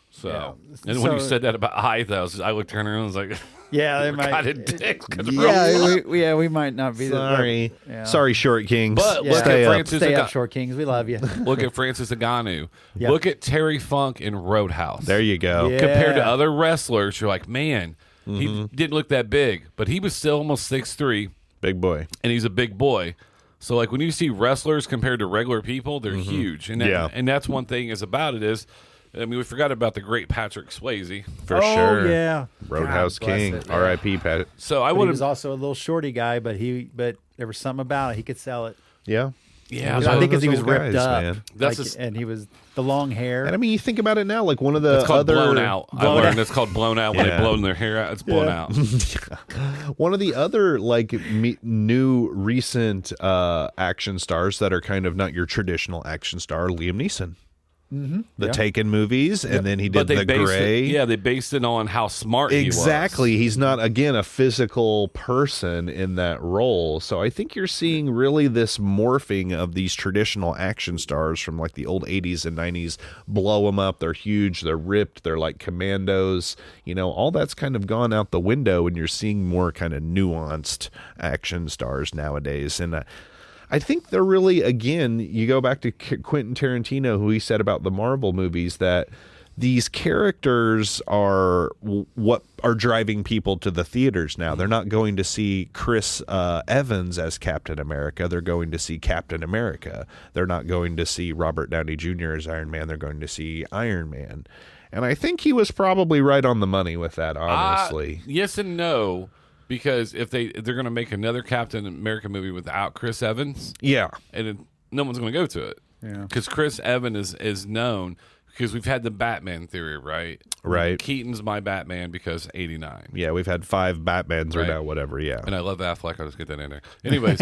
So, Yeah. and when you So- said that about height, I looked around and was like, Yeah, they might. God, it dicks. Yeah, we might not be. Sorry. Yeah. Sorry, Short Kings. But Yeah. look Stay at up. Francis. Stay up, short kings. We love you. Look at Francis Ngannou. Yeah. Look at Terry Funk in Roadhouse. There you go. Yeah. Compared to other wrestlers, you're like, man, he didn't look that big, but he was still almost 6'3", Big boy. and he's a big boy. So like when you see wrestlers compared to regular people, they're huge, and that, Yeah. and that's one thing is about it is, I mean, we forgot about the great Patrick Swayze. For oh, sure. yeah. Roadhouse God bless King. it. R.I.P. Pat. So I But he would was have, also a little shorty guy, but there was something about it. He could sell it. Yeah. yeah, was I one think of because he those was old ripped guys, up, man. That's like, a- and he was the long hair. And I mean, you think about it now, like one of the it's called other blown out. I Blown learned out. it's called blown out when Yeah. they blow their hair out. It's blown out. one of the other like new recent action stars that are kind of not your traditional action star, Liam Neeson. the Taken movies, and then he But did they the based Gray. it, they based it on how smart he was. Exactly. He's not, again, a physical person in that role. So I think you're seeing really this morphing of these traditional action stars from like the old 80s and 90s. Blow them up. They're huge. They're ripped. They're like commandos. You know, all that's kind of gone out the window, and you're seeing more kind of nuanced action stars nowadays. And I think they're really, again, you go back to Quentin Tarantino, who he said about the Marvel movies, that these characters are what are driving people to the theaters now. They're not going to see Chris Evans as Captain America. They're going to see Captain America. They're not going to see Robert Downey Jr. as Iron Man. They're going to see Iron Man. And I think he was probably right on the money with that, honestly. Yes and no. Because if they're going to make another Captain America movie without Chris Evans, Yeah. and no one's going to go to it. Yeah. Because Chris Evans is known because we've had the Batman theory, right? Right. Keaton's my Batman because 89. Yeah, we've had 5 Batmans or Right. now whatever, yeah. And I love Affleck. I'll just get that in there. Anyways,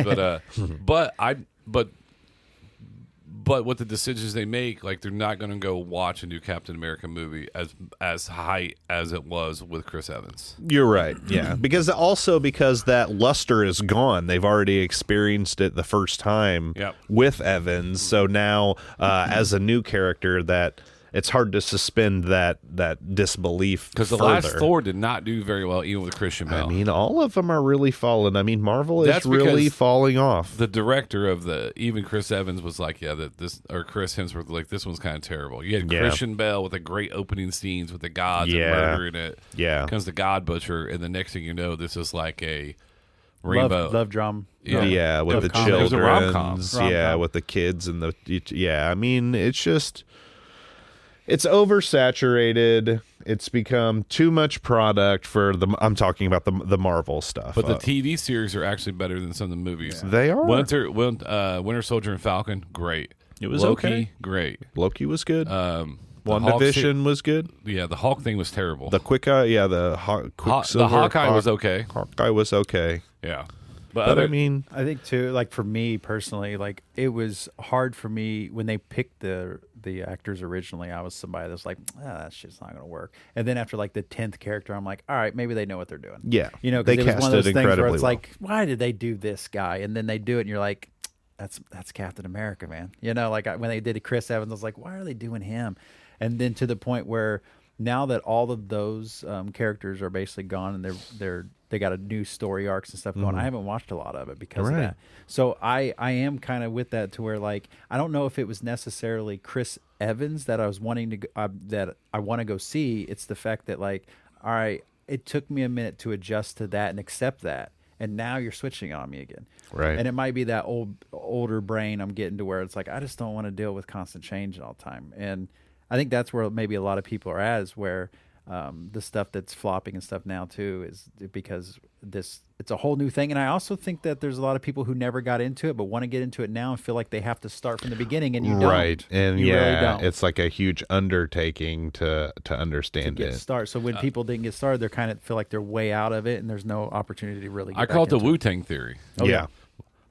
but with the decisions they make, like they're not going to go watch a new Captain America movie as high as it was with Chris Evans. You're right, yeah. Because that luster is gone. They've already experienced it the first time Yep. with Evans. So now, as a new character, that it's hard to suspend that disbelief Because the last Thor did not do very well, even with Christian Bale. I mean, all of them are really falling. I mean, Marvel is That's really because falling off. The director of even Chris Evans was like, Chris Hemsworth, like, this one's kind of terrible. You had Yeah. Christian Bale with the great opening scenes with the gods and Yeah. murder in it. Yeah. Comes the God Butcher, and the next thing you know, this is like a rainbow. Love drum. Yeah, with the comedy. It was a rom-com. children. Yeah, with the kids and I mean, it's just, it's oversaturated. It's become too much product for I'm talking about the Marvel stuff. But the TV series are actually better than some of the movies. They are. Winter Soldier and Falcon, great. It was Loki, okay. great. Loki was good. The WandaVision was good. Yeah, the Hulk thing was terrible. The Quicksilver Hawkeye was okay. Hawkeye was okay. Yeah. But I mean, I think too, like for me personally, like it was hard for me when they picked the actors originally. I was somebody that's like, that shit's not going to work. And then after like the 10th character, I'm like, all right, maybe they know what they're doing. Yeah. You know, They because it was one of cast those it things where incredibly it's well. like, why did they do this guy? And then they do it, and you're like, that's Captain America, man. You know, like when they did Chris Evans, I was like, why are they doing him? And then to the point where now that all of those characters are basically gone and they got a new story arcs and stuff going, I haven't watched a lot of it because of Right. that. So I am kind of with that to where like I don't know if it was necessarily Chris Evans that I was wanting to that I want to go see. It's the fact that like, all right, it took me a minute to adjust to that and accept that. And now you're switching on me again. Right. And it might be that older brain I'm getting to where it's like, I just don't want to deal with constant change all the time. And I think that's where maybe a lot of people are at, is where the stuff that's flopping and stuff now too is because it's a whole new thing. And I also think that there's a lot of people who never got into it but want to get into it now and feel like they have to start from the beginning, and you don't. Right. And you really yeah, don't. it's like a huge undertaking to understand Get it. started. So when people didn't get started, they kind of feel like they're way out of it, and there's no opportunity to really. Get I back call it the into Wu-Tang theory. Oh, yeah.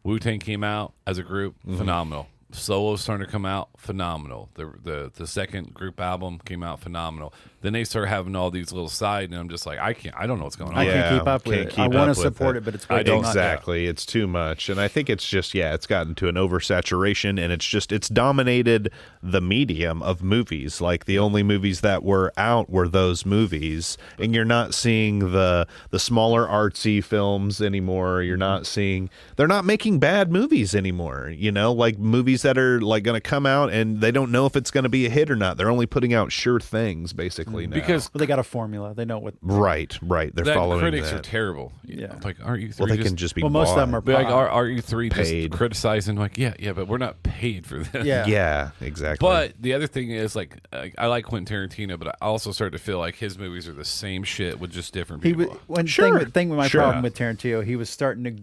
Wu-Tang came out as a group, phenomenal. Solo's starting to come out, phenomenal. The second group album came out, phenomenal. Then they start having all these little side, and I'm just like, I don't know what's going on. I Yeah, can't keep up with can't it. keep I up want with to support it. it, but it's way too much. Exactly. It's too much. And I think it's just, it's gotten to an oversaturation, and it's dominated the medium of movies. Like the only movies that were out were those movies, and you're not seeing the smaller artsy films anymore. You're not seeing, they're not making bad movies anymore, you know, like movies that are like going to come out and they don't know if it's going to be a hit or not. They're only putting out sure things basically now. Because Well, they got a formula. They know what. Right. They're that following critics that. are terrible. Yeah. Like, aren't you Well, three they can just be Well, most of them bought. are be like, are you three Paid. just criticizing? Like, yeah, but we're not paid for this. Yeah. Yeah, exactly. But the other thing is, like, I like Quentin Tarantino, but I also start to feel like his movies are the same shit with just different He people. would, one Sure. thing with my Sure. problem with Tarantino, he was starting to.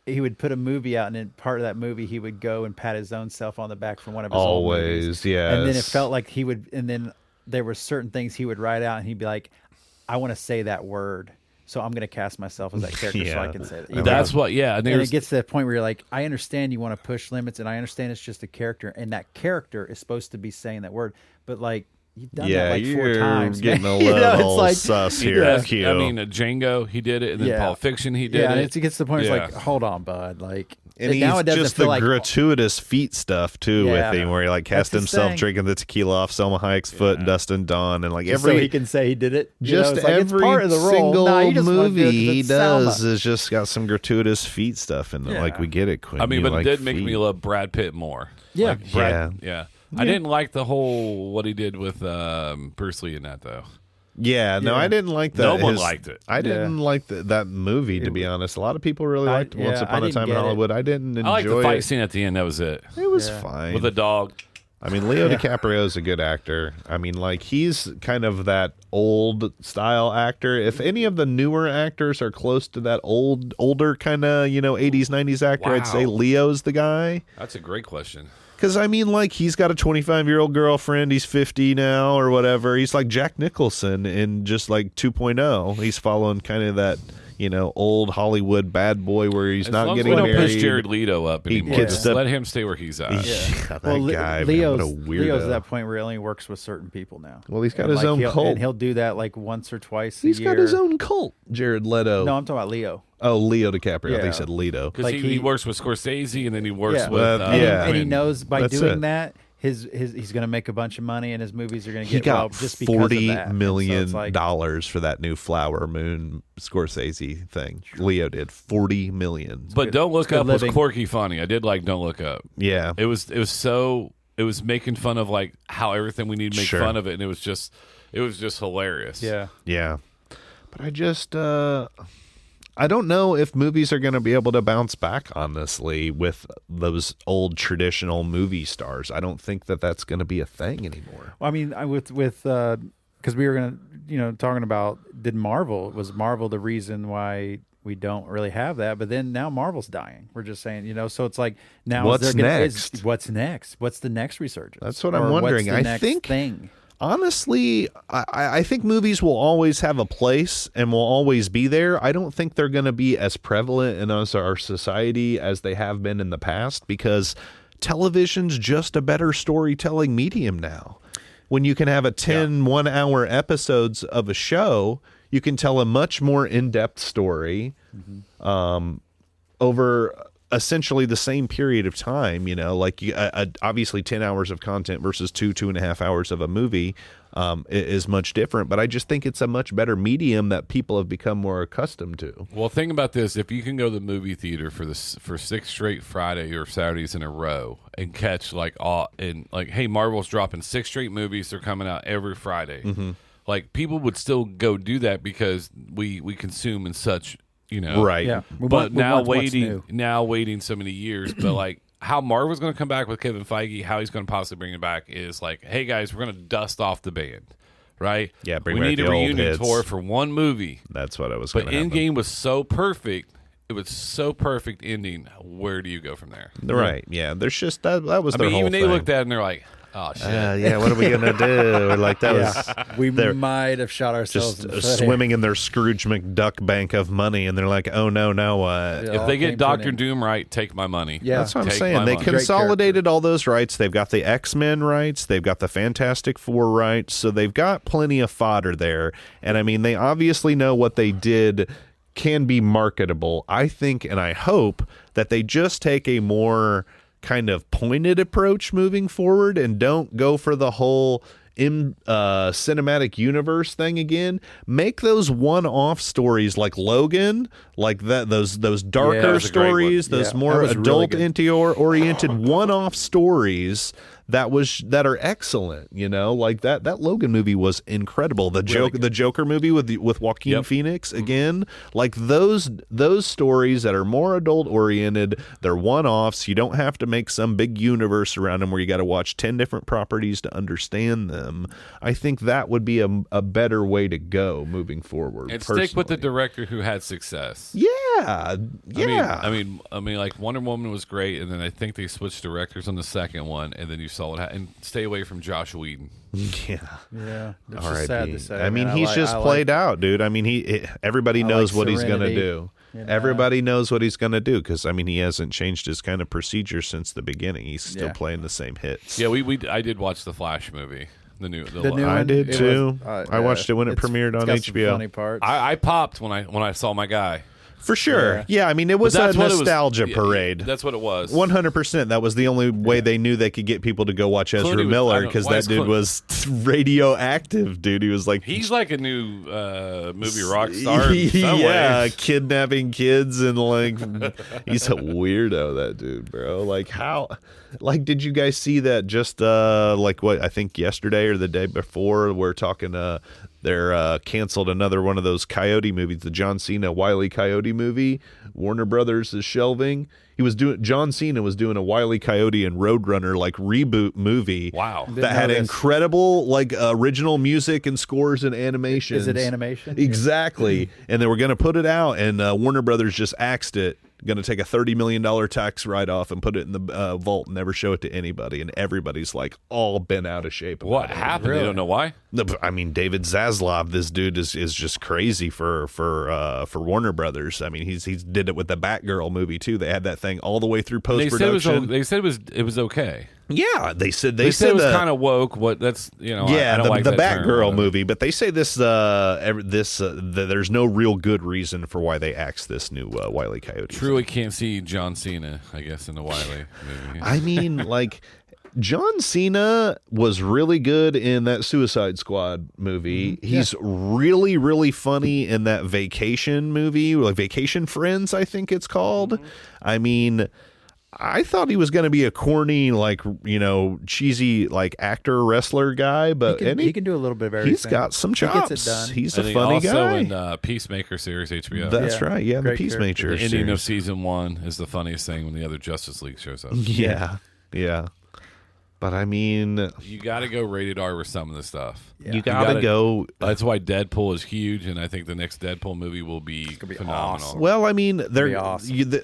He would put a movie out, and in part of that movie, he would go and pat his own self on the back from one of his old Always, movies. yes. And then it felt like he would, and then there were certain things he would write out, and he'd be like, "I want to say that word," so I'm going to cast myself as that character so I Yeah. can say that. That's what. Yeah, And it gets to that point where you're like, I understand you want to push limits, and I understand it's just a character, and that character is supposed to be saying that word, but like you've done that like 4 you're times. getting man. a You little know, it's like, sus He here. does. Q. I mean, Django, he did it, and then Yeah. Pulp Fiction, he did yeah, and it. it gets to the point where Yeah. it's like, hold on, bud, like. And he's now it doesn't just feel the like gratuitous feet stuff too Yeah. with him, where he like cast That's his himself thing. drinking the tequila off Selma Hayek's foot and Dustin Dawn, and like just every so he can say he did it. You just know, it's like, it's every part of the role. single Nah, you just wanna do it 'cause movie he it's does Selma. is just got some gratuitous feet stuff in it. Yeah. Like we get it, Quinn. I mean, You but like it did make feet. me love Brad Pitt more. Yeah. Like yeah. I didn't like the whole what he did with Bruce Lee in that though. Yeah, no, Yeah. I didn't like that. No one liked it. I didn't like that movie, to be honest. A lot of people really liked Once yeah, Upon I a Time didn't in get it. Hollywood. I didn't enjoy I liked the fight it. scene at the end. That was it. It was Yeah. fine. With the dog. I mean, Leo DiCaprio is a good actor. I mean, like, he's kind of that old style actor. If any of the newer actors are close to that older kind of, 80s, 90s actor, I'd say Wow. Leo's the guy. That's a great question. Because, I mean, like, he's got a 25-year-old girlfriend. He's 50 now or whatever. He's like Jack Nicholson in just like 2.0. He's following kind of that, old Hollywood bad boy where he's As not long as getting we don't married. push Jared Leto up He anymore. gets Just to- let him stay where he's at. Yeah, that Well, guy, man, Leo's, what a weirdo. Leo's at that point where he only works with certain people now. Well, he's got And, his own he'll, cult. and he'll do that like once or twice a He's year. got his own cult, Jared Leto. No, I'm talking about Leo. Oh, Leo DiCaprio. I think Yeah. you said Leto. Because Like he he- works with Scorsese and then he works Yeah. with Yeah. And he Quinn. knows by That's doing it. that, he's going to make a bunch of money, and his movies are going to He get got just because $40 of that. And so million it's like, for that new Flower Moon Scorsese thing. Leo did $40 million. But Don't Look good Up was living. quirky funny. I did like Don't Look Up. Yeah, It was making fun of like how everything we need to make Sure. fun of it, and it was just hilarious. yeah. yeah. But I just I don't know if movies are going to be able to bounce back, honestly, with those old traditional movie stars. I don't think that that's going to be a thing anymore. Well, I mean, because we were going to, talking about was Marvel the reason why we don't really have that? But then now Marvel's dying. We're just saying, so it's like now What's is there gonna- next? What's next? What's the next resurgence? That's what I'm Or wondering. What's the I next think- thing. Honestly, I think movies will always have a place and will always be there. I don't think they're going to be as prevalent in our society as they have been in the past, because television's just a better storytelling medium now. When you can have a 10 1-hour episodes of a show, you can tell a much more in-depth story over essentially the same period of time, like obviously 10 hours of content versus 2.5 hours of a movie is much different. But I just think it's a much better medium that people have become more accustomed to. Well, think about this: if you can go to the movie theater for 6 straight Friday or Saturdays in a row and catch hey, Marvel's dropping 6 straight movies; they're coming out every Friday. Mm-hmm. Like people would still go do that because we consume in such. Right. Yeah. But now what's new. waiting so many years, but like how Marvel's going to come back with Kevin Feige, how he's going to possibly bring it back is like, hey guys, we're going to dust off the band, right? Yeah, bring we back need the a old reunion hits. tour for one movie. That's what I was But going to happen. Endgame was so perfect. It was so perfect ending. Where do you go from there? Right. Yeah. There's just that was I their mean, whole even thing. they looked at it and they're like, oh shit. Yeah, what are we going to do? Or like that was We they're might have shot ourselves just in the foot. swimming in their Scrooge McDuck bank of money, and they're like, oh no, now what? Yeah. If they all came get to an Doctor end. Doom right, take my money. Yeah. That's what I'm Take saying. my They money. consolidated all those rights. They've got the X-Men rights. They've got the Fantastic Four rights. So they've got plenty of fodder there. And I mean, they obviously know what they did can be marketable. I think and I hope that they just take a more kind of pointed approach moving forward and don't go for the whole cinematic universe thing again. Make those one-off stories like Logan, like that, those Yeah, darker that was a great one. stories, those Yeah, more that was really adult good. oriented one-off stories that are excellent, like that Logan movie was incredible. The Joker movie with Joaquin Yep. Phoenix again, like those stories that are more adult oriented, they're one-offs. You don't have to make some big universe around them where you got to watch 10 different properties to understand them. I think that would be a better way to go moving forward. And stick with the personally. director who had success. Yeah. I mean, like Wonder Woman was great, and then I think they switched directors on the second one, and then you solid hat, and stay away from Josh Whedon. Yeah. Yeah, it's All just right, sad to say. I mean, man. he's I just like- played out, dude. I mean, everybody I knows like what he's gonna Serenity, do. you know? Everybody knows what he's gonna do because I mean, he hasn't changed his kind of procedure since the beginning. He's still Yeah. playing the same hits. Yeah, I did watch the Flash movie, the new The new I one, did it too. was- I watched it when it it's- premiered it's on got some HBO. Funny parts. I popped when I saw my guy. For sure. Yeah. Yeah, I mean, it was a That's what it was- nostalgia yeah, parade. That's what it was. 100%. That was the only way they knew they could get people to go watch Ezra Clooney was- I Miller don't- because why that is dude Clooney- was radioactive, dude. He was like, He's like a new movie rock star. In some yeah, ways. kidnapping kids and like he's a weirdo, that dude, bro. Like how, like did you guys see that just like what I think yesterday or the day before we're talking they're canceled another one of those Coyote movies, the John Cena Wile E. Coyote movie. Warner Brothers is shelving. John Cena was doing a Wile E. Coyote and Roadrunner like reboot movie. Wow. That had incredible like original music and scores and animations. Is it animation? Exactly. And they were going to put it out, and Warner Brothers just axed it. Going to take a $30 million tax write-off and put it in the vault and never show it to anybody. And everybody's like all bent out of shape. about What it. happened? They don't know why. I mean, David Zaslav, this dude is just crazy for Warner Brothers. I mean, he's did it with the Batgirl movie too. They had that thing all the way through post production. They said it was okay. Yeah, they said They said it was kind of woke. What that's I don't the, like the that term, Batgirl but- movie, but they say this there's no real good reason for why they axed this new Wile E. Coyote. Truly can't see John Cena, I guess, in the Wiley movie. I mean, like John Cena was really good in that Suicide Squad movie. He's really, really funny in that Vacation movie, like Vacation Friends, I think it's called. I mean, I thought he was going to be a corny, like, cheesy, like actor, wrestler guy, but he can do a little bit of everything. he's got some He chops. gets it done. He's I a think funny also guy. in Peacemaker series HBO. That's Yeah. right. Yeah, the Great Peacemaker the ending of series. season 1 is the funniest thing when the other Justice League shows up. Yeah. But I mean, You got to go rated R with some of the stuff. you gotta go. That's why Deadpool is huge, and I think the next Deadpool movie will be phenomenal. awesome. Well, I mean, be awesome.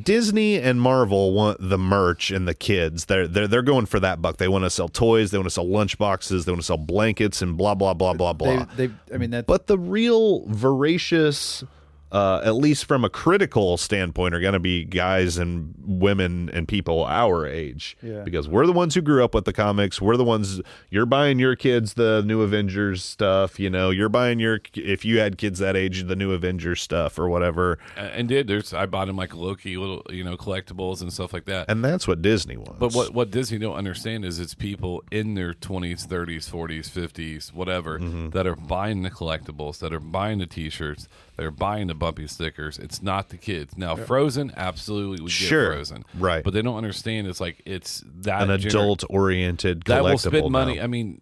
Disney and Marvel want the merch and the kids. They're going for that buck. They want to sell toys. They want to sell lunch boxes. They want to sell blankets and blah blah blah blah blah. I mean, that. But the real voracious, at least from a critical standpoint, are going to be guys and women and people our age. Yeah. Because we're the ones who grew up with the comics. We're the ones, you're buying your kids the new Avengers stuff. You're buying if you had kids that age, the new Avengers stuff or whatever. And I bought him like Loki, little collectibles and stuff like that. And that's what Disney wants. But what Disney don't understand is it's people in their 20s, 30s, 40s, 50s, whatever, that are buying the collectibles, that are buying the T-shirts, that are buying the bumpy stickers. It's not the kids. Now, Frozen, absolutely, we Sure. get Frozen, Right. But they don't understand. It's like it's that an adult-oriented collectible that will spend money. now. I mean,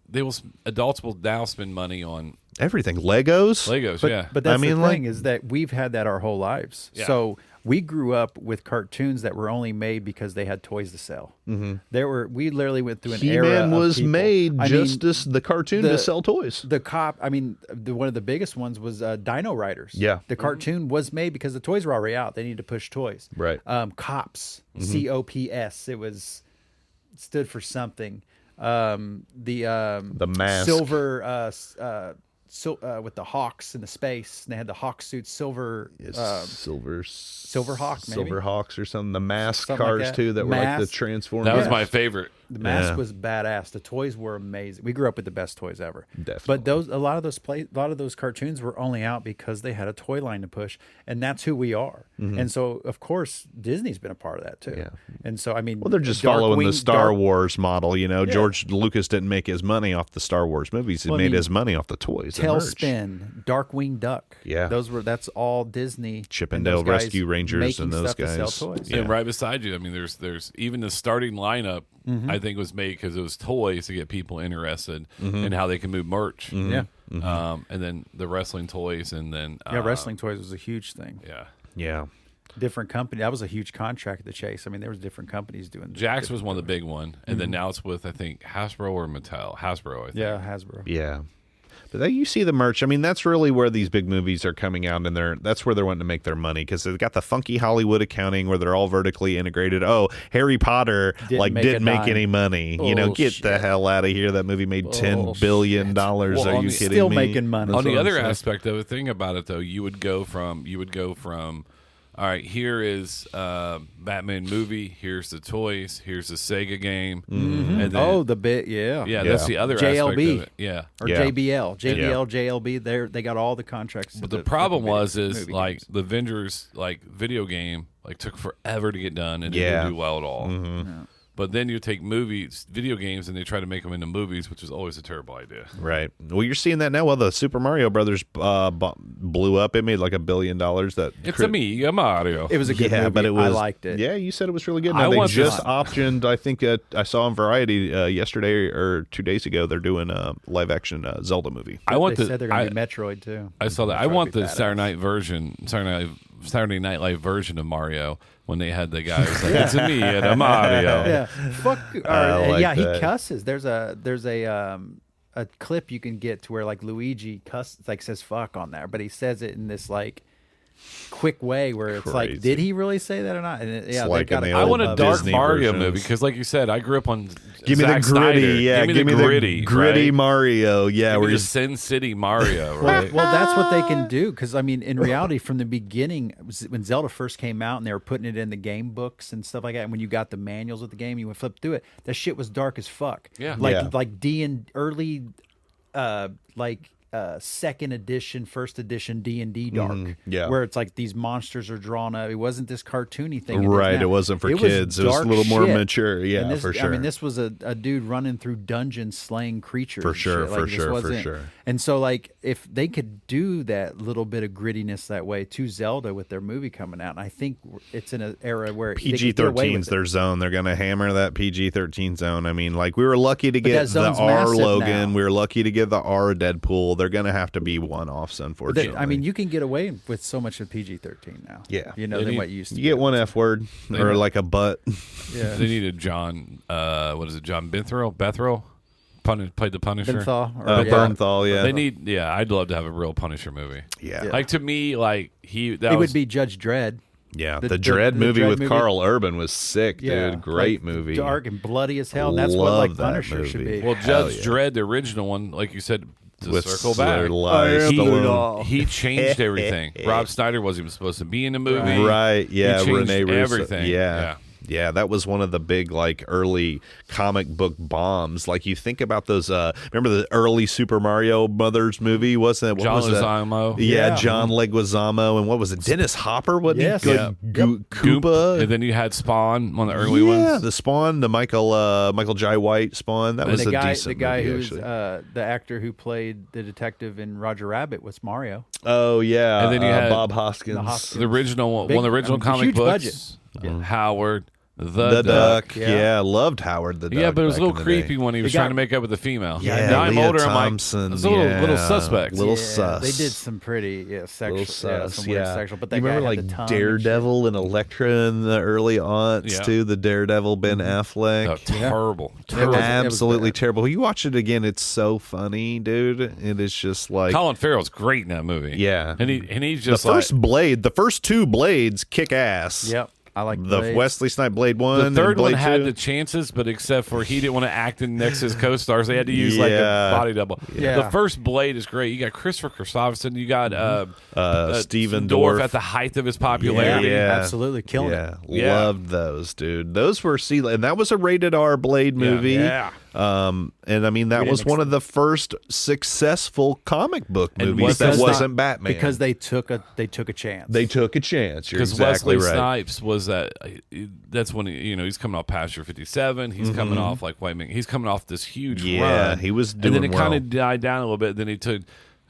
adults will now spend money on Everything. Legos. Legos. But, yeah, but that's I mean, the like- thing is that we've had that our whole lives. Yeah. So we grew up with cartoons that were only made because they had toys to sell. Mm-hmm. We literally went through an era. He-Man of was people. made I just mean, as the cartoon to sell toys. One of the biggest ones was Dino Riders. Yeah. The cartoon was made because the toys were already out. They needed to push toys. Right. Cops, Mm-hmm. COPS. It stood for something. The mask. silver with the hawks in the space. And they had the hawk suits, silver. Silver Hawk, maybe? Silver Hawks or something. The mask Something like cars that. too that were like the Mask. Transformers. that was Yeah. my favorite. The mask Yeah. was badass. The toys were amazing. We grew up with the best toys ever. Definitely. But a lot of those cartoons were only out because they had a toy line to push, and that's who we are. And so, of course, Disney's been a part of that too. Yeah. And so, I mean, Well, they're just following the Darkwing- Star Dark- Wars model. George Lucas didn't make his money off the Star Wars movies. He Well, I made mean, his money off the toys. and merch. Tailspin, Darkwing Duck. Yeah. That's all Disney. Chippendale and those guys Rescue Rangers making and those stuff to sell guys. toys. Yeah. And right beside you, I mean, there's even the starting lineup. Mm-hmm. I think was made because it was toys to get people interested in how they can move merch. Yeah. And then the wrestling toys, and then Yeah, wrestling toys was a huge thing. Yeah, Yeah. Different company. That was a huge contract at the Chase. I mean, there was different companies doing. Jax was one of the big one, and then now it's with I think Hasbro or Mattel. Hasbro, I think. Yeah, Hasbro. Yeah. But you see the merch. I mean, that's really where these big movies are coming out, and that's where they're wanting to make their money, because they've got the funky Hollywood accounting where they're all vertically integrated. Oh, Harry Potter didn't make any money. Get the hell out of here. That movie made $10 billion. Are you kidding still me? making money. On the other aspect of it, think about it though. You would go from all right, here is Batman movie. Here's the toys. Here's the Sega game. Mm-hmm. And then, the bit, yeah. that's the other aspect of it. Yeah, or JBL, JLB. They got all the contracts. But the problem is like games. the Avengers video game took forever to get done and didn't do well at all. Mm-hmm. Yeah. But then you take video games, and they try to make them into movies, which is always a terrible idea. Right. Well, you're seeing that now. Well, the Super Mario Brothers blew up. It made like $1 billion. It's a Mario. It was a good movie. But I liked it. Yeah, you said it was really good. I Now, they want just this- optioned, I think I saw on Variety yesterday or 2 days ago, they're doing a live-action Zelda movie. They said they're going to be Metroid, too. I saw that. I Metroid want be the badass. Saturday Night Live version of Mario when they had the guy who's like, it's a me and a Mario. Yeah, fuck. like yeah, that. he cusses. There's a clip you can get to where Luigi says fuck on there, but he says it in this quick way where it's Crazy. did he really say that or not? And It's like in the I old want a dark Disney Mario versions. movie because, like you said, I grew up on Give me Zack the gritty, Snyder. Give me the gritty right? Mario, yeah. Give Where me the he's Sin City Mario, right? Well, that's what they can do because in reality, from the beginning, when Zelda first came out and they were putting it in the game books and stuff like that, and when you got the manuals of the game, you would flip through it. That shit was dark as fuck. Yeah. like D and early, second edition, first edition D&D dark. yeah. where it's like these monsters are drawn up. It wasn't this cartoony thing. is right. now. It wasn't for was kids. It was a dark little more shit. mature. Yeah, And this, for sure. I mean, this was a dude running through dungeons slaying creatures. For and sure, shit. for This sure, for wasn't- sure. And so, if they could do that little bit of grittiness that way to Zelda with their movie coming out, and I think it's in an era where they could get away PG-13's with it. their zone. They're going to hammer that PG-13 zone. I mean, we were lucky to that get the zone's R massive Logan. now. We were lucky to get the R Deadpool. They're going to have to be one-offs, unfortunately. I mean, you can get away with so much of PG-13 now. Yeah. than what you used to. You get one F word or like a butt. Yeah. They needed John. What is it? John Bethrow. Played the Punisher. Bernthal, or- Bernthal, yeah. They need. Yeah, I'd love to have a real Punisher movie. Yeah. Yeah. Like to me, It would be Judge Dredd. Yeah, The- the the- Dread the movie Dredd with movie. Carl Urban was sick, Yeah, dude. Great like, movie. dark and bloody as hell. And that's what Love that Punisher should movie. be. Well, Hell Judge yeah. Dredd, the original one, like you said, to With circle Slayer back. Lies, I am Stallone. the law. He changed everything. Rob Snyder wasn't even supposed to be in the movie. Right, yeah, He changed Renee Russo. everything. Yeah, that was one of the big early comic book bombs. You think about those. Remember the early Super Mario Brothers movie? Wasn't it? What John was that? Leguizamo. Yeah, Yeah. John Leguizamo, and what was it? Dennis Hopper? Wasn't Yes. he? Yeah. Koopa. And then you had Spawn, one of the early yeah, ones. the Spawn, the Michael Jai White Spawn. That And was the a guy, decent the guy movie, who's actually. the actor who played the detective in Roger Rabbit was Mario. Oh yeah, And then you had Bob Hoskins. The original one, Big- one of the original comic huge books. budget. Howard The Duck. Yeah. Yeah, I loved Howard the Duck. Yeah, but it was a back little in the day. creepy when he was They got- trying to make up with the female. Yeah, now I'm Leah older. Thompson, I'm like, it's a little suspect. Little Yeah, sus. They did some pretty sexual, Little sus, some weird yeah. sexual. But that you remember guy had the tongue and Daredevil and Elektra in the early aughts Yeah. too? The Daredevil Ben Affleck. Oh, terrible. It terrible. was Absolutely bad. terrible. You watch it again, it's so funny, dude. It is just like Colin Farrell's great in that movie. Yeah. and he's the just first Blade. The first two Blades kick ass. Yep, I like The Blade. Wesley Snipes Blade one. the and third one Blade had 2. the chances, but except for he didn't want to act in next to his co-stars, they had to use like Yeah. a body double. Yeah. The first Blade is great. You got Christopher Christopherson. You got Steven Dorff Dorff at the height of his popularity. Yeah. absolutely killing it. Yeah. Loved those, dude. Those were and that was a rated R Blade movie. Yeah. And I mean that We was didn't one of the first successful comic book And movies that because wasn't Batman. because they took a chance. they took a chance. You're Because exactly Wesley right. Snipes was that. That's when he's coming off Pasture 57. He's coming off he's coming off this huge Yeah, run. he was and then doing it kind well. of died down a little bit. Then he took,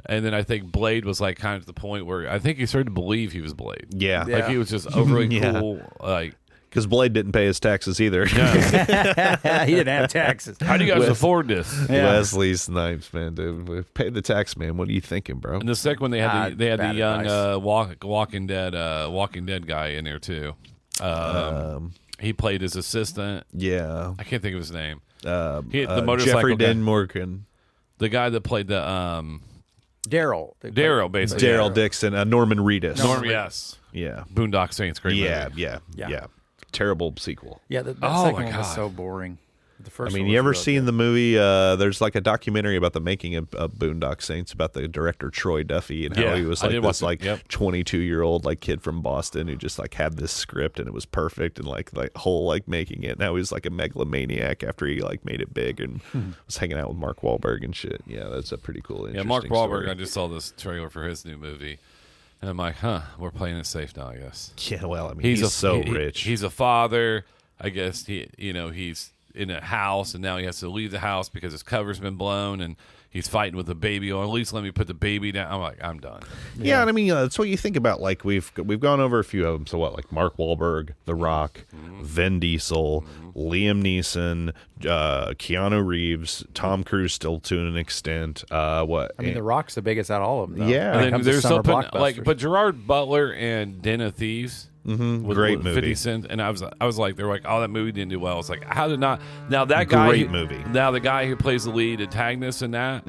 and then I think Blade was like kind of to the point where I think he started to believe he was Blade. Yeah, Yeah. Like he was just overly Yeah. cool. Like, because Blade didn't pay his taxes either. he didn't have taxes. how do you guys afford this? Yeah. Wesley Snipes, man, dude, pay the tax, man. What are you thinking, bro? And the second one, they had the bad young advice. Walking Dead guy in there too. He played his assistant. Yeah, I can't think of his name. He hit the motorcycle Jeffrey guy. Dean Morgan. the guy that played the Daryl. basically. Daryl Dixon, Norman Reedus. Yes. Yeah. Boondock Saints, great movie. Yeah. Terrible sequel. Yeah, the Oh, second my one was God. so boring. The first I mean, one you was ever real seen good. the movie? There's like a documentary about the making of Boondock Saints about the director Troy Duffy and how Yeah, he was I like did this watch it. Yep. 22-year-old like kid from Boston who just like had this script and it was perfect and like whole like making it. Now he's like a megalomaniac after he like made it big and was hanging out with Mark Wahlberg and shit. Yeah, that's a pretty cool. Yeah, Interesting Mark Wahlberg. story. I just saw this trailer for his new movie, and I'm like, we're playing it safe now, I guess. Yeah, well, I mean, he's so rich. He's a father. I guess he's in a house, and now he has to leave the house because his cover's been blown, and he's fighting with the baby. Or at least let me put the baby down. I'm like, I'm done. Yeah, and I mean that's what you think about. Like we've gone over a few of them. So what? Like Mark Wahlberg, The Rock, Vin Diesel, Liam Neeson, Keanu Reeves, Tom Cruise, still to an extent. What? I mean, The Rock's the biggest out of all of them. Though, Yeah. when it And then comes to there's summer something like, blockbusters. but Gerard Butler and Den of Thieves. Great with movie. 50 Cent, and I was like, they're like, oh, that movie didn't do well. It's like, how did not? Now that guy, Great movie. Now the guy who plays the lead antagonist in that,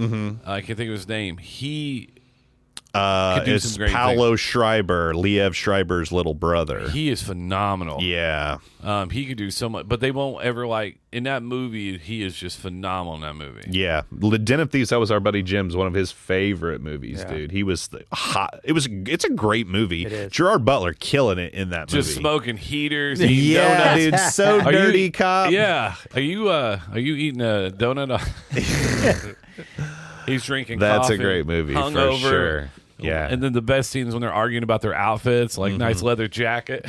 I can't think of his name. He could do It's some great Paulo Schreiber, Liev Schreiber's little brother. He is phenomenal. Yeah. He could do so much, but they won't ever like in that movie. He is just phenomenal in that movie. Yeah, Den of Thieves. That was our buddy Jim's one of his favorite movies, Yeah. dude. He was hot. It's a great movie. It is. Gerard Butler killing it in that Just movie. smoking heaters, eating Yeah, donuts. dude, so Are you- dirty cop. Yeah, are you eating a donut? He's drinking. That's a coffee, great movie hungover. for sure. Yeah. And then the best scenes when they're arguing about their outfits, like nice leather jacket.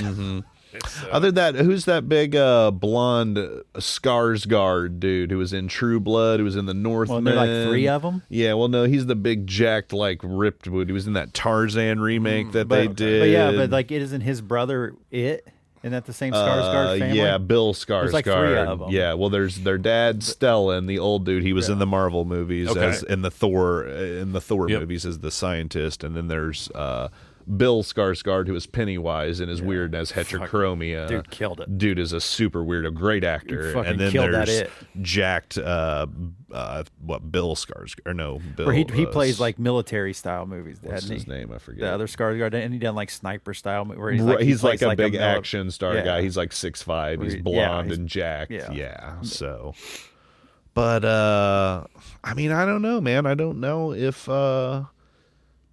It's, Other than that, who's that big blonde Skarsgård dude who was in True Blood, who was in the Northman? Well, there are like 3 of them. Yeah, well, no, he's the big jacked, like ripped dude. He was in that Tarzan remake that they did. But yeah, but like, it isn't his brother. Isn't that the same Skarsgård family? Yeah, Bill Skarsgård. like 3 of them. Yeah, well, there's their dad Stellan, the old dude. He was in the Marvel movies Okay. as in the Thor Yep. movies as the scientist, and then there's Bill Skarsgård, who is Pennywise and is weird as heterochromia. Dude killed it. Dude is a super weirdo, great actor. He fucking And then killed that there's it. jacked Bill Skarsgård or no Bill. Where he plays like military style movies. what's hasn't his he? name? I forget. The other Skarsgård, and he done like sniper style. Where Right, he he's like plays a big mili- action star Yeah. guy. He's like 6'5". He's Yeah, blonde he's- and jacked. yeah. Yeah. So, but I mean, I don't know, man. I don't know if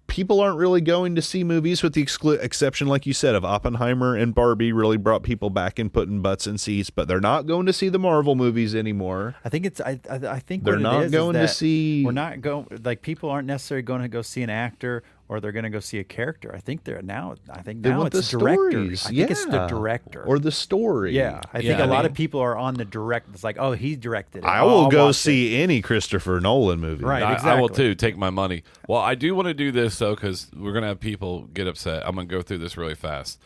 people aren't really going to see movies, with the exception, like you said, of Oppenheimer and Barbie. Really brought people back and putting butts in seats, but they're not going to see the Marvel movies anymore. I think it's. I think They're what it not is going to that see- We're not going. Like, people aren't necessarily going to go see an actor, or they're going to go see a character. I think they're now. I think They now want it's the directors. stories. I think it's the Yeah. director or the story. Yeah, I think Yeah, a lot I of people are on the direct. It's like, oh, he directed it. I Oh, will I'll go watch see any Christopher Nolan movie. Right. I will exactly. too. Take my money. Well, I do want to do this though because we're gonna have people get upset. I'm gonna go through this really fast.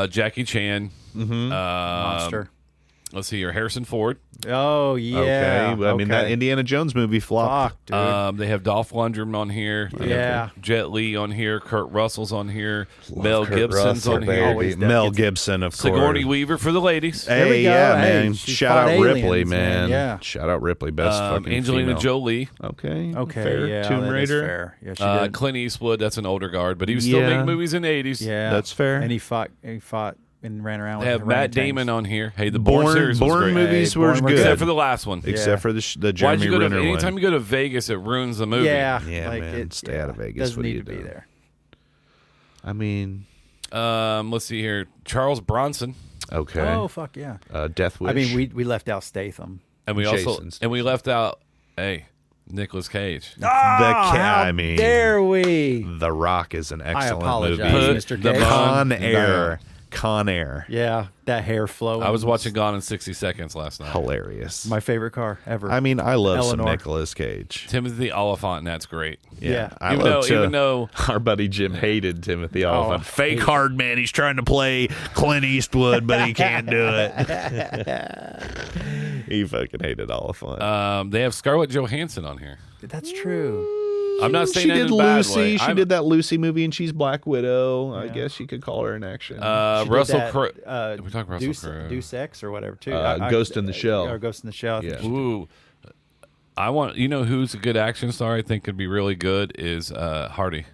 Jackie Chan, Monster. Let's see here. Harrison Ford. Oh yeah. Okay. Well, I mean, that okay. Indiana Jones movie flopped. Fuck, dude. They have Dolph Lundgren on here. They Yeah. have Jet Li on here. Kurt Russell's on here. Mel Kurt Gibson's Russell, on here. Always baby. Mel gets- Gibson, of course. Sigourney Weaver for the ladies. There we Hey, go. yeah, Hey, man. she Shout fought out Ripley, aliens, man. Yeah. Shout out Ripley, best fucking Angelina female. Jolie. Okay. Okay. Fair. Yeah. Tomb that is Raider. fair. Yeah. She did. Clint Eastwood. That's an older guard, but he was still Yeah. making movies in the 80s. Yeah. That's fair. And he fought. And ran around. They with have Matt orangutans. Damon on here. Hey, the Bourne Bourne, series was Bourne great. movies Hey, were Bourne were good, Except for the last one. except for the Why'd Jeremy you go to Renner anytime one. you go to Vegas, it ruins the movie. Yeah. Yeah, like man, It, stay out of Vegas. Doesn't What are need you to be doing? there. I mean, Let's see here. Charles Bronson, okay. Oh fuck yeah. Death Wish. I mean, we left out Statham. and we Jason left out Nicolas Cage. I mean, Dare we? The Rock is an excellent apologize, movie. Mr. the Cage. Con bun Air. Con Air. Yeah, that hair flowing. I was watching Gone in 60 Seconds last night. Hilarious. my favorite car ever. I mean, I love some Eleanor. Nicolas Cage. Timothy Oliphant, and that's great. Yeah. I Even love though- even though- our buddy Jim hated Timothy Oliphant. Fake hate- hard man. He's trying to play Clint Eastwood, but he can't do it. He fucking hated Oliphant. They have Scarlett Johansson on here. That's true. I'm not saying She that did in a bad Lucy. way. She I'm- did that Lucy movie, and she's Black Widow. I guess you could call her an action. She did Russell that, Crowe. we we talk Russell Crowe. Deuce X or whatever too. Ghost in the Shell. Or Ghost in the Shell. Yeah. Ooh. You know who's a good action star? I think could be really good is Hardy.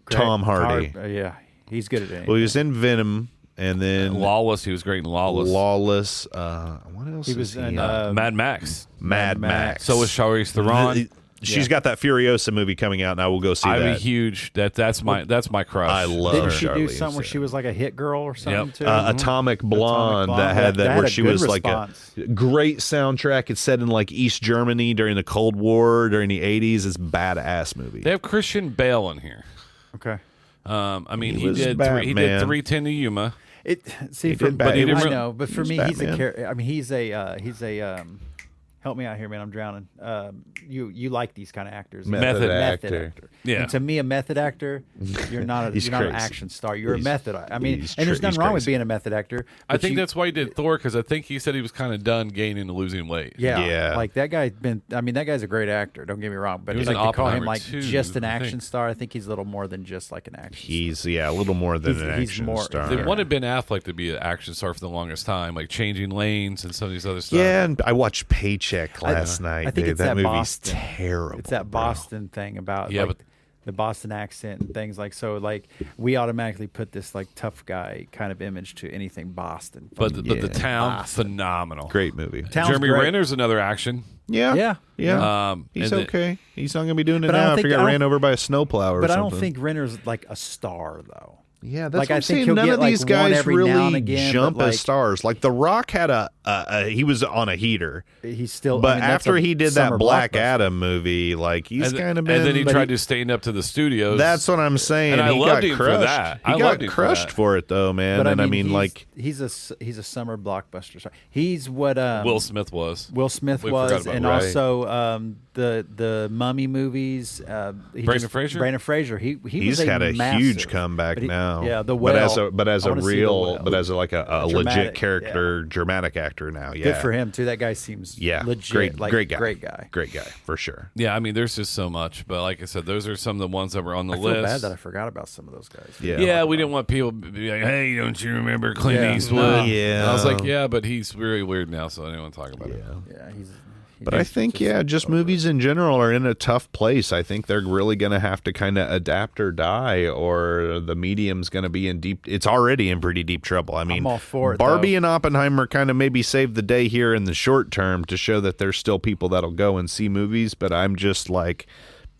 Tom Hardy. Yeah, he's good at anything. Well, he was in Venom, and then Lawless. He was great in Lawless. Lawless. What else? He was in Mad Max. Mad Max. So was Charlize Theron. She's got that Furiosa movie coming out, and I will go see I'm that. a huge. That's my crush. I love. Didn't she do Charlize something where she was like a hit girl or something too? Atomic Blonde, that had that had where a she good was response. like a great soundtrack. It's set in like East Germany during the Cold War during the 80s. It's a badass movie. They have Christian Bale in here. Okay. I mean, He he was did Batman. 310 to Yuma. See, did from, Batman. But he didn't I re- know, but for he me, was he's a Batman. character. I mean, he's a help me out here, man. I'm drowning. You like these kind of actors? Method actor. actor. Yeah. And to me, a method actor, you're not He's you're not an crazy. action star. You're a method. I mean, he's and there's nothing he's wrong with crazy. being a method actor. I but think you- that's why he did Thor, because I think he said he was kind of done gaining and losing weight. Yeah, Yeah. like that guy's been. I mean, that guy's a great actor. Don't get me wrong, but He was like in to call him Oppenheimer, like too, just an I action think. star, I think he's a little more than just like an action. He's a little more than an He's action more- star. They Yeah. wanted Ben Affleck to be an action star for the longest time, like changing lanes and some of these other stuff. Yeah, and I watched Paycheck last night. I think dude. it's that that movie's Boston. terrible. It's that bro. Boston thing about Yeah, like but- the Boston accent and things like so. Like we automatically put this like tough guy kind of image to anything Boston. but the Yeah. town, phenomenal. Great movie. Town's Jeremy great. Renner's another action. Yeah. Yeah. He's and the- okay. He's not going to be doing it But I don't now after think- he I got don't- ran over by a snowplow or But I something. don't think Renner's like a star though. Yeah, that's Like, what I I'm think saying. he'll None get, of like, these one guys every now and really again, jump but, as like- stars. Like The Rock had he was on a heater. He's still. But I mean, that's after a he did summer that Black blockbuster. Adam movie, like he's And, kind of been. and then he but tried to stand up to the studios. That's what I'm saying. And I he loved got him for crushed. that. He I got loved him for crushed that. for it though, man. But and I mean, like he's a summer blockbuster star. He's what Will Smith was. Will Smith We forgot was, about and that. also the Mummy movies. Brandon Fraser? Brandon Fraser. He he's was had a massive, huge comeback but he- now. Yeah, the but Whale. as I a wanna see The real, Whale. but as like a Dramatic, legit character, dramatic actor now. Yeah, Good for him too. That guy seems Yeah, legit. great, like, great guy, Great guy. great guy for sure. Yeah, I mean, there's just so much. But like I said, those are some of the ones that were on the I feel list. bad that I forgot about some of those guys. Yeah. Yeah, we didn't want people to be like, "Hey, don't you remember Clint Yeah. Eastwood?" Yeah. And I was like, "Yeah, but he's really weird now, so I didn't want to talk about it." Yeah, he's. But I think, just movies in general are in a tough place. I think they're really going to have to kind of adapt or die, or the medium's going to be in deep. It's already in pretty deep trouble. I mean, all for it, Barbie though. and Oppenheimer kind of maybe saved the day here in the short term to show that there's still people that'll go and see movies. But I'm just like,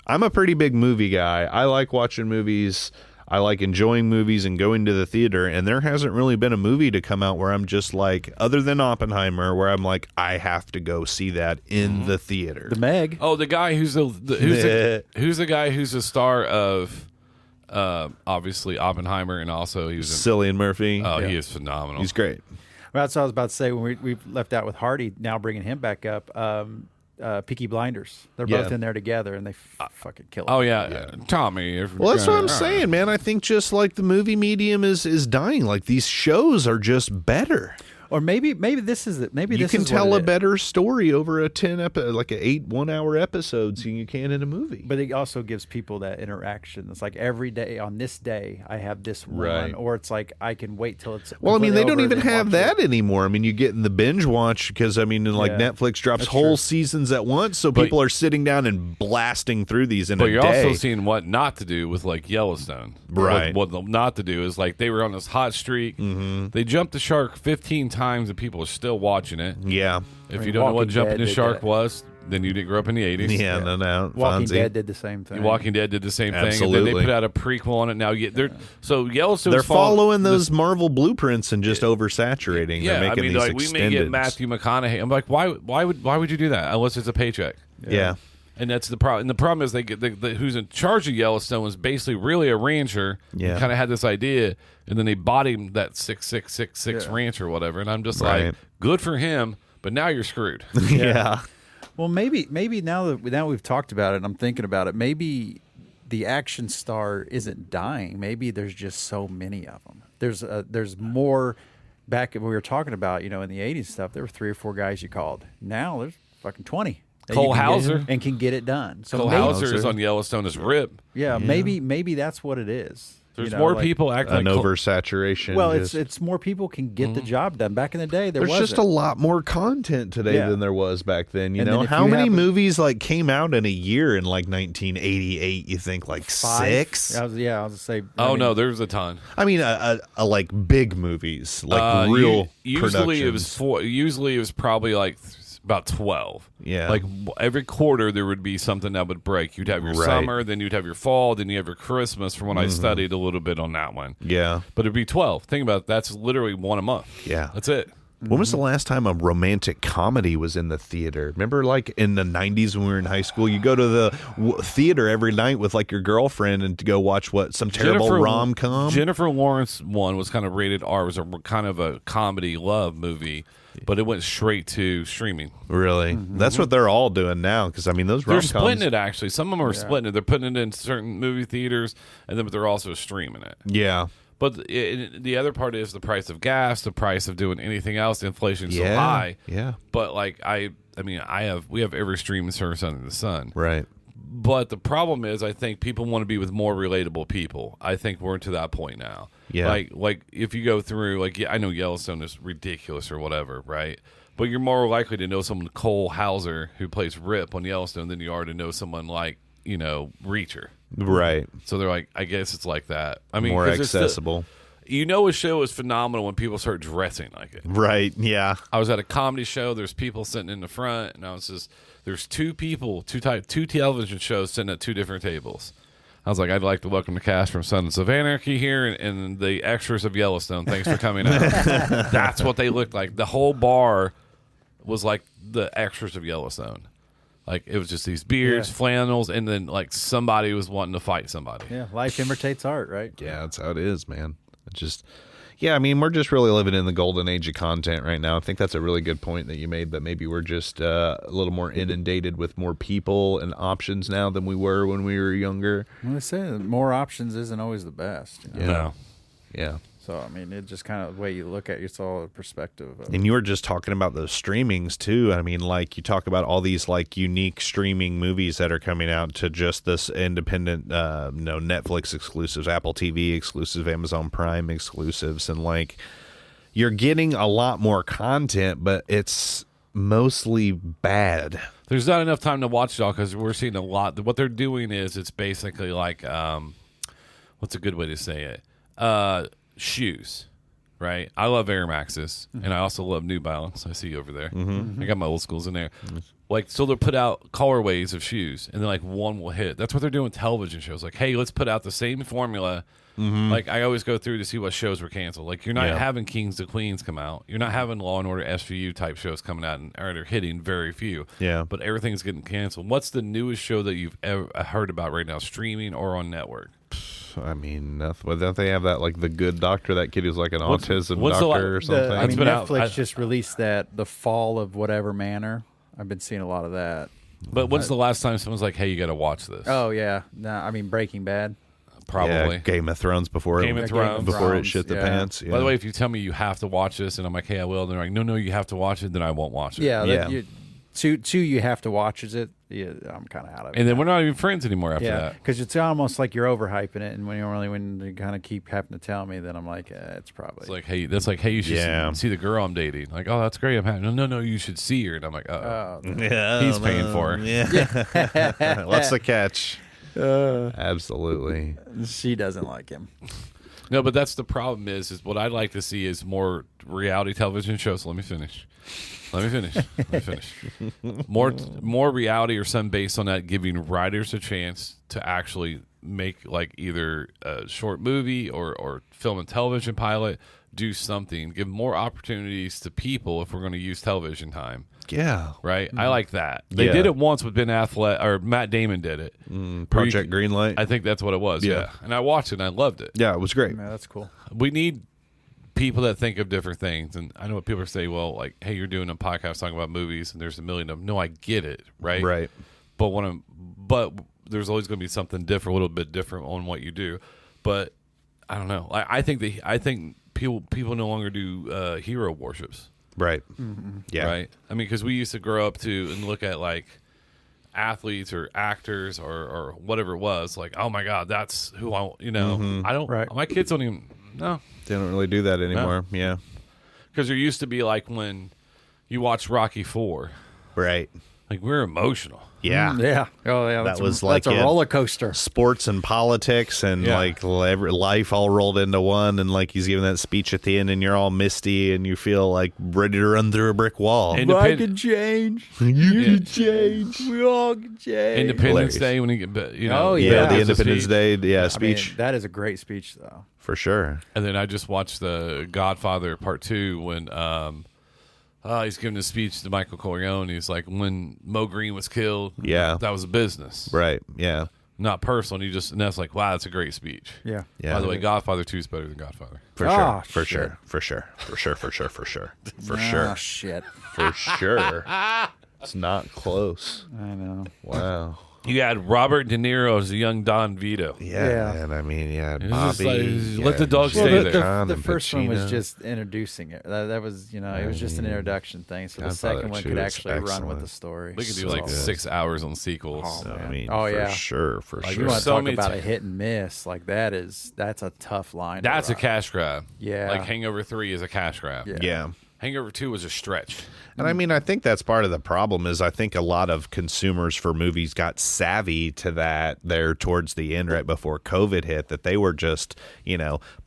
I'm a pretty big movie guy. I like watching movies. I like enjoying movies and going to the theater, and there hasn't really been a movie to come out where I'm just like, other than Oppenheimer, where I'm like, I have to go see that in the theater. the Meg. Oh, the guy who's who's the guy who's the star of obviously Oppenheimer, and also he was in, Cillian Murphy. oh, he is phenomenal. He's great. Well, that's what I was about to say when we left out with Hardy. Now bringing him back up. Peaky Blinders. They're both Yeah. in there together, and they fucking kill it. Oh yeah, Tommy. Well, that's what I'm saying, man. I think just like the movie medium is dying. Like these shows are just better. Or maybe this is it. Maybe You this can is tell what a it is. better story over a 8 1 hour episodes than you can in a movie. But it also gives people that interaction. It's like every day on this day I have this one, Right. or it's like I can wait till it's. Well, I mean, they don't completely even over and have then watch that anymore. I mean, you get in the binge watch because, I mean, like Yeah. Netflix drops That's whole true. seasons at once, so But- people are sitting down and blasting through these in But a you're day. also seeing what not to do with like Yellowstone. Right. What not to do is like they were on this hot streak. They jumped the shark 15 times and people are still watching it. Yeah. If mean, you don't know what Walking jumping Dead the did shark that. was, then you didn't grow up in the 80s. Yeah, no doubt. Walking Fonzie. Dead did the same thing. Walking Dead did the same thing, and then Absolutely. they put out a prequel on it. Now, so Yellowstone's They're following this- those Marvel blueprints and just oversaturating. Yeah, They're I making mean, these like we may get extendeds. Matthew McConaughey. I'm like, why would you do that unless it's a paycheck? Yeah. And that's the problem. And the problem is they get who's in charge of Yellowstone was basically really a rancher. Yeah. Kind of had this idea, and then they bought him that 6666 ranch or whatever. And I'm just Right. like, good for him, but now you're screwed. Yeah. Well, maybe now we've talked about it, and I'm thinking about it. Maybe the action star isn't dying. Maybe there's just so many of them. There's more. Back when we were talking about, in the '80s stuff, there were 3 or 4 guys you called. Now there's fucking 20. that Cole you can get Hauser. and can get it done. So Cole maybe, Hauser is on Yellowstone as Rip. yeah, maybe that's what it is. There's you know, more like- people acting An like oversaturation. Well, just- it's more people can get the job done. Back in the day, there's just a lot more content today Yeah. than there was back then. You And know, then if how you many happen- movies like came out in a year in like 1988? You think like 6? I was gonna say. oh no, there's a ton. I mean, like big movies, like real usually it was productions. usually it was probably like about 12. Yeah. Like every quarter there would be something that would break. You'd have your Right. summer, then you'd have your fall, then you have your Christmas. From when I studied a little bit on that one. Yeah. But it'd be 12. Think about it, that's literally one a month. Yeah. That's it. When was the last time a romantic comedy was in the theater? Remember, like in the 90s when we were in high school, you go to the theater every night with like your girlfriend and to go watch some terrible rom com. Jennifer Lawrence one was kind of rated R. It was a kind of a comedy love movie, but it went straight to streaming. Really? That's what they're all doing now. Because I mean, those They're rom-coms. splitting it actually. Some of them are splitting it. They're putting it in certain movie theaters, and then but they're also streaming it. Yeah. But the other part is the price of gas, the price of doing anything else. Inflation's so Yeah. high. Yeah. But like we have every streaming service under the sun. Right. But the problem is, I think people want to be with more relatable people. I think we're to that point now. Yeah. Like if you go through, like, I know Yellowstone is ridiculous or whatever, right? But you're more likely to know someone, Cole Hauser, who plays Rip on Yellowstone, than you are to know someone like, Reacher. Right. So they're like, I guess it's like that. I mean, More 'cause it's accessible. a show is phenomenal when people start dressing like it. Right. Yeah. I was at a comedy show. There's people sitting in the front, and I was just, there's two television shows sitting at two different tables. I was like, I'd like to welcome the cast from Sons of Anarchy here and the extras of Yellowstone. Thanks for coming out. That's what they looked like. The whole bar was like the extras of Yellowstone. Like, it was just these beards, flannels, and then like somebody was wanting to fight somebody. Yeah, life imitates art, right? Yeah, that's how it is, man. I mean, we're just really living in the golden age of content right now. I think that's a really good point that you made, that maybe we're just a little more inundated with more people and options now than we were when we were younger. Well, they say that more options isn't always the best. You know? Yeah. No. Yeah. So, I mean, it just kind of the way you look at it, it's all a perspective. Of, And you were just talking about those streamings too. I mean, like you talk about all these like unique streaming movies that are coming out to just this independent, Netflix exclusives, Apple TV exclusives, Amazon Prime exclusives, and like you're getting a lot more content, but it's mostly bad. There's not enough time to watch it all because we're seeing a lot. What they're doing is it's basically like, what's a good way to say it? Shoes, right? I love Air Maxes, and I also love New Balance. I see you over there. I got my old schools in there. Like, so they'll put out colorways of shoes, and then like one will hit. That's what they're doing with television shows. Like, hey, let's put out the same formula. Like, I always go through to see what shows were canceled. Like, you're not having Kings to Queens come out. You're not having Law and Order SVU type shows coming out, or they're hitting very few. Yeah. But everything's getting canceled. What's the newest show that you've ever heard about right now, streaming or on network? I mean, don't they have that like The Good Doctor? That kid who's like an autism what's the doctor or something. I mean, been out. Netflix just released that The Fall of Whatever Manor. I've been seeing a lot of that. But when's the last time someone's like, hey, you got to watch this? Oh yeah, no, I mean Breaking Bad. Probably. Yeah, Game of Thrones before Game of Thrones. before it shit the Yeah. pants. Yeah. By the way, if you tell me you have to watch this, and I'm like, hey, I will, then they're like, no, you have to watch it, then I won't watch it. Yeah, Yeah. two you have to watch. Is it? Yeah, I'm kind of out of it. And then we're not even friends anymore after Yeah, that. because it's almost like you're overhyping it, and when you kind of keep having to tell me, then I'm like, it's probably. It's like, hey, you should Yeah. see the girl I'm dating. Like, oh, that's great. I'm happy. No, you should see her. And I'm like, oh. yeah, He's paying for her. Yeah. What's the catch? Absolutely. She doesn't like him. No, but that's the problem is what I'd like to see is more reality television shows. Let me finish. More reality or some based on that, giving writers a chance to actually make like either a short movie or film and television pilot, do something, give more opportunities to people if we're going to use television time. Yeah. Right? I like that. They Yeah. did it once with Ben Affleck, or Matt Damon did it. Project Greenlight. I think that's what it was. Yeah. Yeah. And I watched it and I loved it. Yeah, it was great. Yeah, that's cool. We need people that think of different things. And I know what people say, well, like, hey, you're doing a podcast talking about movies and there's a million of them. No, I get it, right? Right. But there's always going to be something different, a little bit different on what you do. But I don't know. I think people no longer do hero worships. Right. Yeah. Right. I mean, because we used to grow up to and look at like athletes or actors or whatever it was, like, oh my God, that's who I, I don't, Right. my kids don't even, no. They don't really do that anymore. Yeah. Because there used to be like when you watch Rocky IV, Right. like we're emotional. Yeah. Yeah. Oh, yeah. That was like that's a it. roller coaster. Sports and politics and Yeah. like life all rolled into one, and like he's giving that speech at the end and you're all misty and you feel like ready to run through a brick wall. And I can change. You can change. We all can change. Independence Hilarious. Day when you get, Oh, yeah, Yeah. the Independence Day speech. I mean, that is a great speech, though. For sure. And then I just watched the Godfather Part 2 when he's giving a speech to Michael Corleone. He's like, when Mo Green was killed, Yeah. that was a business, Right. Yeah. not personal. And that's like, wow, that's a great speech. Yeah. Yeah. By the way, Godfather 2 is better than Godfather. For Ah, sure. For shit. sure. For sure. For sure. For sure. For sure. For Oh, sure. shit. For sure. It's not close. I know. Wow. You had Robert De Niro as a young Don Vito. Yeah. Yeah. And I mean, yeah, It's just Bobby. like, let the dog stay there. John The and first one was Pacino. just introducing it. That was, it was just an introduction thing. So the Godfather second one 2 could is actually run with excellent. the story. We could do So like good. 6 hours on sequels. Oh, So, I man. mean, Oh, for yeah. sure. For Like, sure. You want to So talk many about ti- a hit and miss? Like that's a tough line. to That's a run. cash grab. Yeah. Like Hangover 3 is a cash grab. Yeah. Yeah. Hangover 2 was a stretch. And I mean, I think that's part of the problem is I think a lot of consumers for movies got savvy to that there towards the end right before COVID hit, that they were just,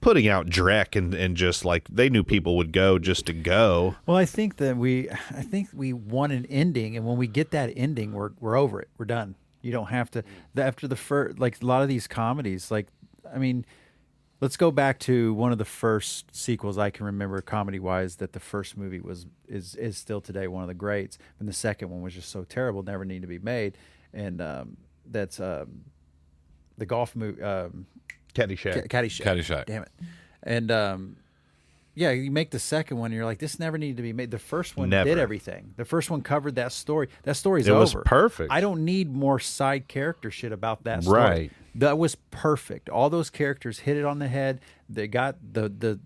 putting out Drek and just like they knew people would go just to go. Well, I think we want an ending, and when we get that ending, we're over it. We're done. You don't have to after the first, like a lot of these comedies. Like, I mean, let's go back to one of the first sequels I can remember comedy wise. That the first movie is still today one of the greats, and the second one was just so terrible, never need to be made. And that's the golf movie. Caddyshack. Caddyshack. Caddyshack. Damn it. And yeah, you make the second one, and you're like, this never needed to be made. The first one Never. did everything. The first one covered that story. That story's It over. was perfect. I don't need more side character shit about that story. Right. That was perfect. All those characters hit it on the head. They got the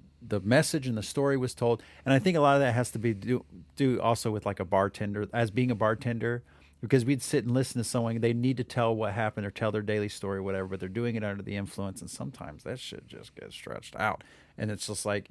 message, and the story was told. And I think a lot of that has to be do also with like a bartender, as being a bartender. Because we'd sit and listen to someone, they need to tell what happened or tell their daily story, whatever, but they're doing it under the influence, and sometimes that shit just gets stretched out. And it's just like,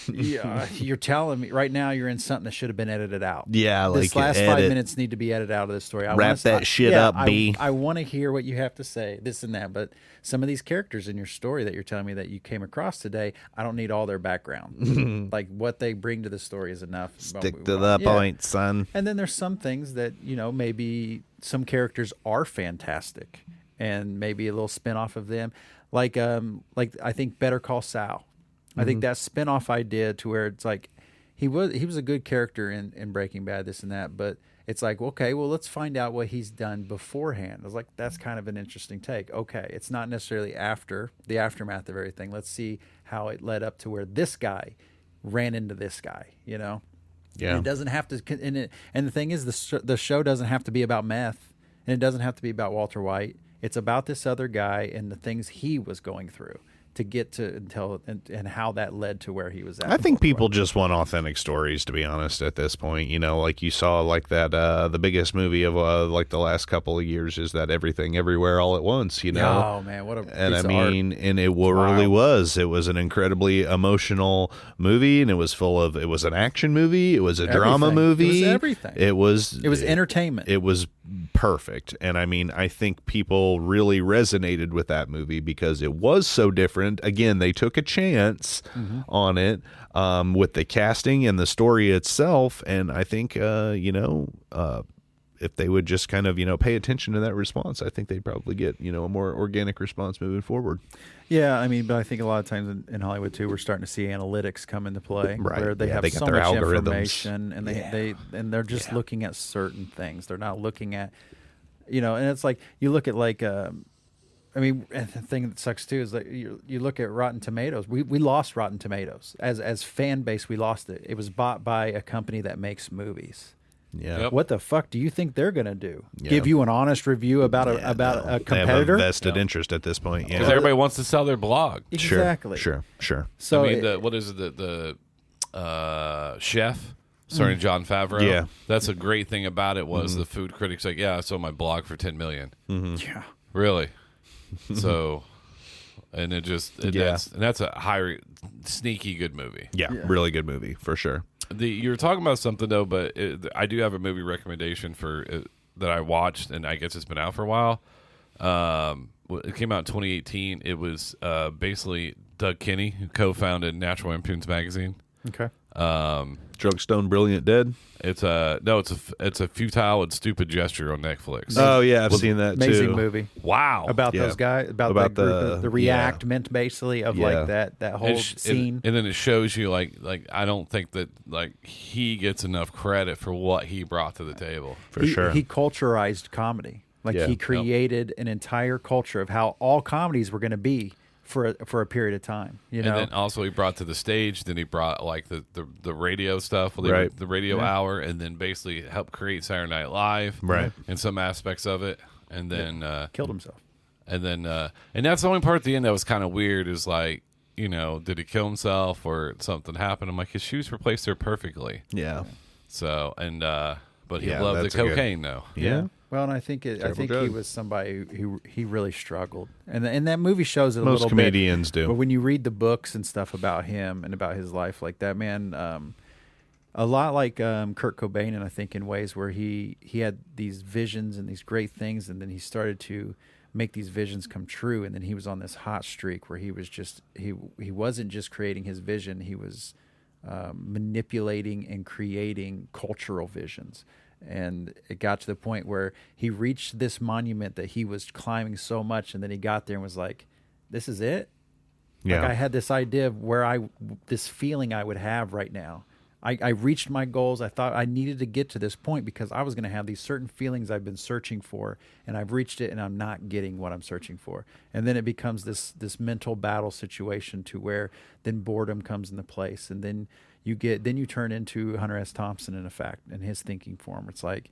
yeah, you're telling me right now you're in something that should have been edited out. Yeah, this like last edit. 5 minutes need to be edited out of this story. I Wrap that shit up, B. I want to hear what you have to say, this and that. But some of these characters in your story that you're telling me that you came across today, I don't need all their background. Like what they bring to the story is enough. Stick to the point, son. And then there's some things that, maybe some characters are fantastic and maybe a little spin-off of them. Like I think Better Call Saul. I think that spin-off idea to where it's like he was a good character in Breaking Bad, this and that, but it's like, okay, well, let's find out what he's done beforehand. I was like, that's kind of an interesting take. Okay, it's not necessarily after the aftermath of everything. Let's see how it led up to where this guy ran into this guy, Yeah. And it doesn't have to. And the thing is, the show doesn't have to be about meth, and it doesn't have to be about Walter White. It's about this other guy and the things he was going through to get to and how that led to where he was at. I think people just want authentic stories, to be honest, at this point. Like you saw like that, the biggest movie of like the last couple of years is that Everything Everywhere All at Once, Oh man, what a And piece I of art. mean, and it really was. It was an incredibly emotional movie, and it was it was an action movie. It was a drama Everything. movie. It was everything. It was entertainment. It was perfect. And I mean, I think people really resonated with that movie because it was so different. Again, they took a chance on it with the casting and the story itself. And I think, if they would just kind of, pay attention to that response, I think they'd probably get, a more organic response moving forward. Yeah, I mean, but I think a lot of times in Hollywood too, we're starting to see analytics come into play, Right. where they Yeah, have they got so their much algorithms. information, and they're just looking at certain things. They're not looking at, and it's like you look at like, I mean, and the thing that sucks too is that you look at Rotten Tomatoes. We lost Rotten Tomatoes as fan base. We lost it. It was bought by a company that makes movies. Yeah. Yep. What the fuck do you think they're gonna do? Yeah. Give you an honest review about a No. competitor? They have a vested interest at this point. Because Yeah. everybody wants to sell their blog. Exactly. Sure. So I mean, what is it? The chef starring John Favreau. Yeah. That's a great thing about it was the food critics like, yeah, I sold my blog for 10 million. Yeah. Really? So, and that's a high, sneaky good movie. Yeah, really good movie for sure. You were talking about something though, but I do have a movie recommendation for that I watched, and I guess it's been out for a while. It came out in 2018. It was basically Doug Kinney, who co-founded Natural Lampoon's magazine. Okay. Drugstone Brilliant Dead. It's a futile and stupid gesture on Netflix. Oh yeah, I've seen that Amazing too. movie. Wow. About those guys, about that group, the reenactment basically of like that whole scene. And then it shows you like I don't think that like he gets enough credit for what he brought to the table. For sure. He culturized comedy. Like he created an entire culture of how all comedies were going to be for a period of time. You know, and then also he brought to the stage. Then he brought like the radio stuff, Right. the radio hour, and then basically helped create Saturday Night Live, Right. in some aspects of it. And then killed himself. and then and that's the only part at the end that was kind of weird. Is like, you know, did he kill himself or something happened? I'm like, his shoes were placed there perfectly. Yeah. So but he Yeah, loved the that's a good- cocaine though. Yeah. Well, and I think he drug. was somebody who he really struggled, and that movie shows it a Most little comedians bit. do. But when you read the books and stuff about him and about his life, like that man, a lot like Kurt Cobain, and I think in ways where he had these visions and these great things, and then he started to make these visions come true, and then he was on this hot streak where he was just he wasn't just creating his vision, he was manipulating and creating cultural visions. And it got to the point where he reached this monument that he was climbing so much, and then he got there and was like, this is it? Yeah. Like I had this idea of where this feeling I would have right now. I reached my goals. I thought I needed to get to this point because I was going to have these certain feelings I've been searching for, and I've reached it, and I'm not getting what I'm searching for. And then it becomes this mental battle situation to where then boredom comes into place, and then you turn into Hunter S. Thompson in effect and his thinking form. It's like,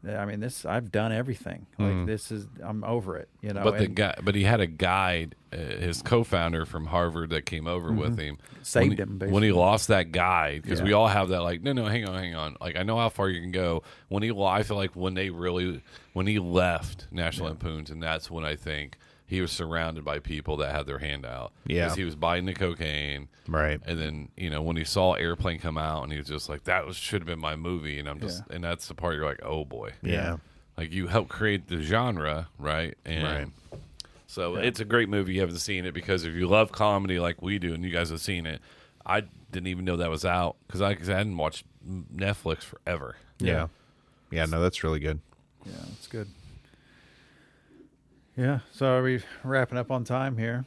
I mean, I've done everything. Like I'm over it, you know. But he had a guide, his co-founder from Harvard that came over with him. Saved him, basically. When he lost that guide, because we all have that, like, no, hang on. Like, I know how far you can go. I feel like when he left National Lampoons, and that's when I think he was surrounded by people that had their hand out. Yeah. Because he was buying the cocaine. Right. And then, you know, when he saw Airplane come out, and he was just like, should have been my movie. And and that's the part you're like, oh boy. Yeah. Like, you helped create the genre, right? And so it's a great movie. You haven't seen it, because if you love comedy like we do, and you guys have seen it, I didn't even know that was out because I hadn't watched Netflix forever. Yeah. Yeah, no, that's really good. Yeah, it's good. Yeah, so are we wrapping up on time here?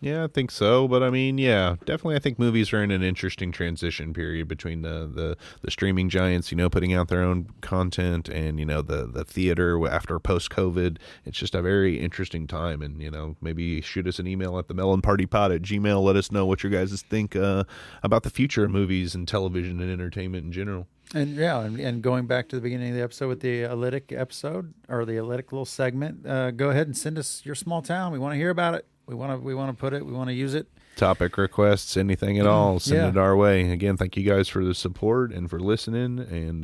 Yeah, I think so. But I mean, yeah, definitely. I think movies are in an interesting transition period between the streaming giants, you know, putting out their own content, and, you know, the theater after post-COVID. It's just a very interesting time. And, you know, maybe shoot us an email at themelonpartypod@gmail. Let us know what you guys think about the future of movies and television and entertainment in general. And and going back to the beginning of the episode with the Oolitic episode, or the Oolitic little segment, go ahead and send us your small town. We want to hear about it. We want to put it. We want to use it. Topic requests, anything at all, send it our way. Again, thank you guys for the support and for listening. And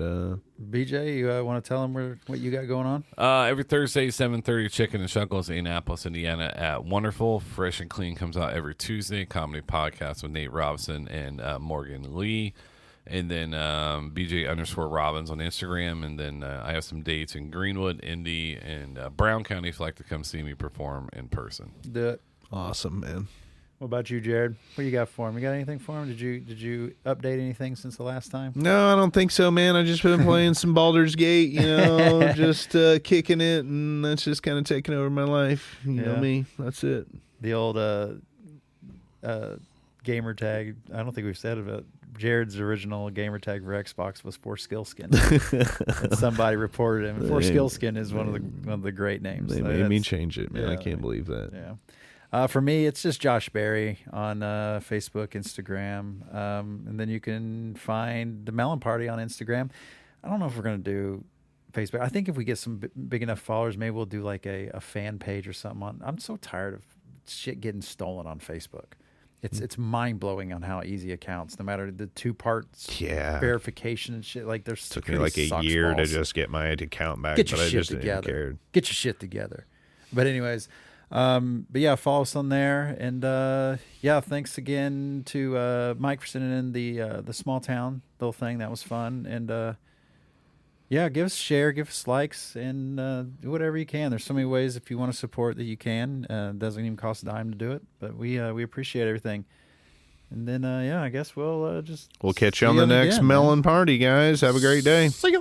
BJ, you want to tell them what you got going on? Every Thursday, 7:30, Chicken and Shuckles, Indianapolis, Indiana, at Wonderful. Fresh and Clean comes out every Tuesday. Comedy podcast with Nate Robinson and Morgan Lee. And then BJ_Robbins on Instagram. And then I have some dates in Greenwood, Indy, and Brown County if you'd like to come see me perform in person. Do it. awesome, man. What about you, Jared? What you got for him? You got anything for him? Did you update anything since the last time? No, I don't think so, man. I've just been playing some Baldur's Gate, you know, just kicking it, and that's just kind of taking over my life. You know me. That's it. The old gamer tag. I don't think we've said it, but Jared's original gamer tag for Xbox was Forskin. And somebody reported him. Forskin is one of the great names. They made me change it, man. I can't believe that. Yeah. For me, it's just Josh Berry on Facebook, Instagram, and then you can find the Melon Party on Instagram. I don't know if we're going to do Facebook. I think if we get some big enough followers, maybe we'll do like a fan page or something on. I'm so tired of shit getting stolen on Facebook. It's mind blowing on how easy it counts. No matter the 2 parts Yeah. verification and shit. Like there's Took me like a year to just get my account back, get your but I shit just didn't together. care. Get your shit together. But anyways, but yeah, follow us on there, and yeah, thanks again to Mike for sending in the small town little thing. That was fun, and yeah, give us a share, give us likes, and do whatever you can. There's so many ways if you want to support that you can. It doesn't even cost a dime to do it, but we appreciate everything. And then yeah, I guess we'll We'll catch you on see the next again, melon party, guys. Have a great day. See ya.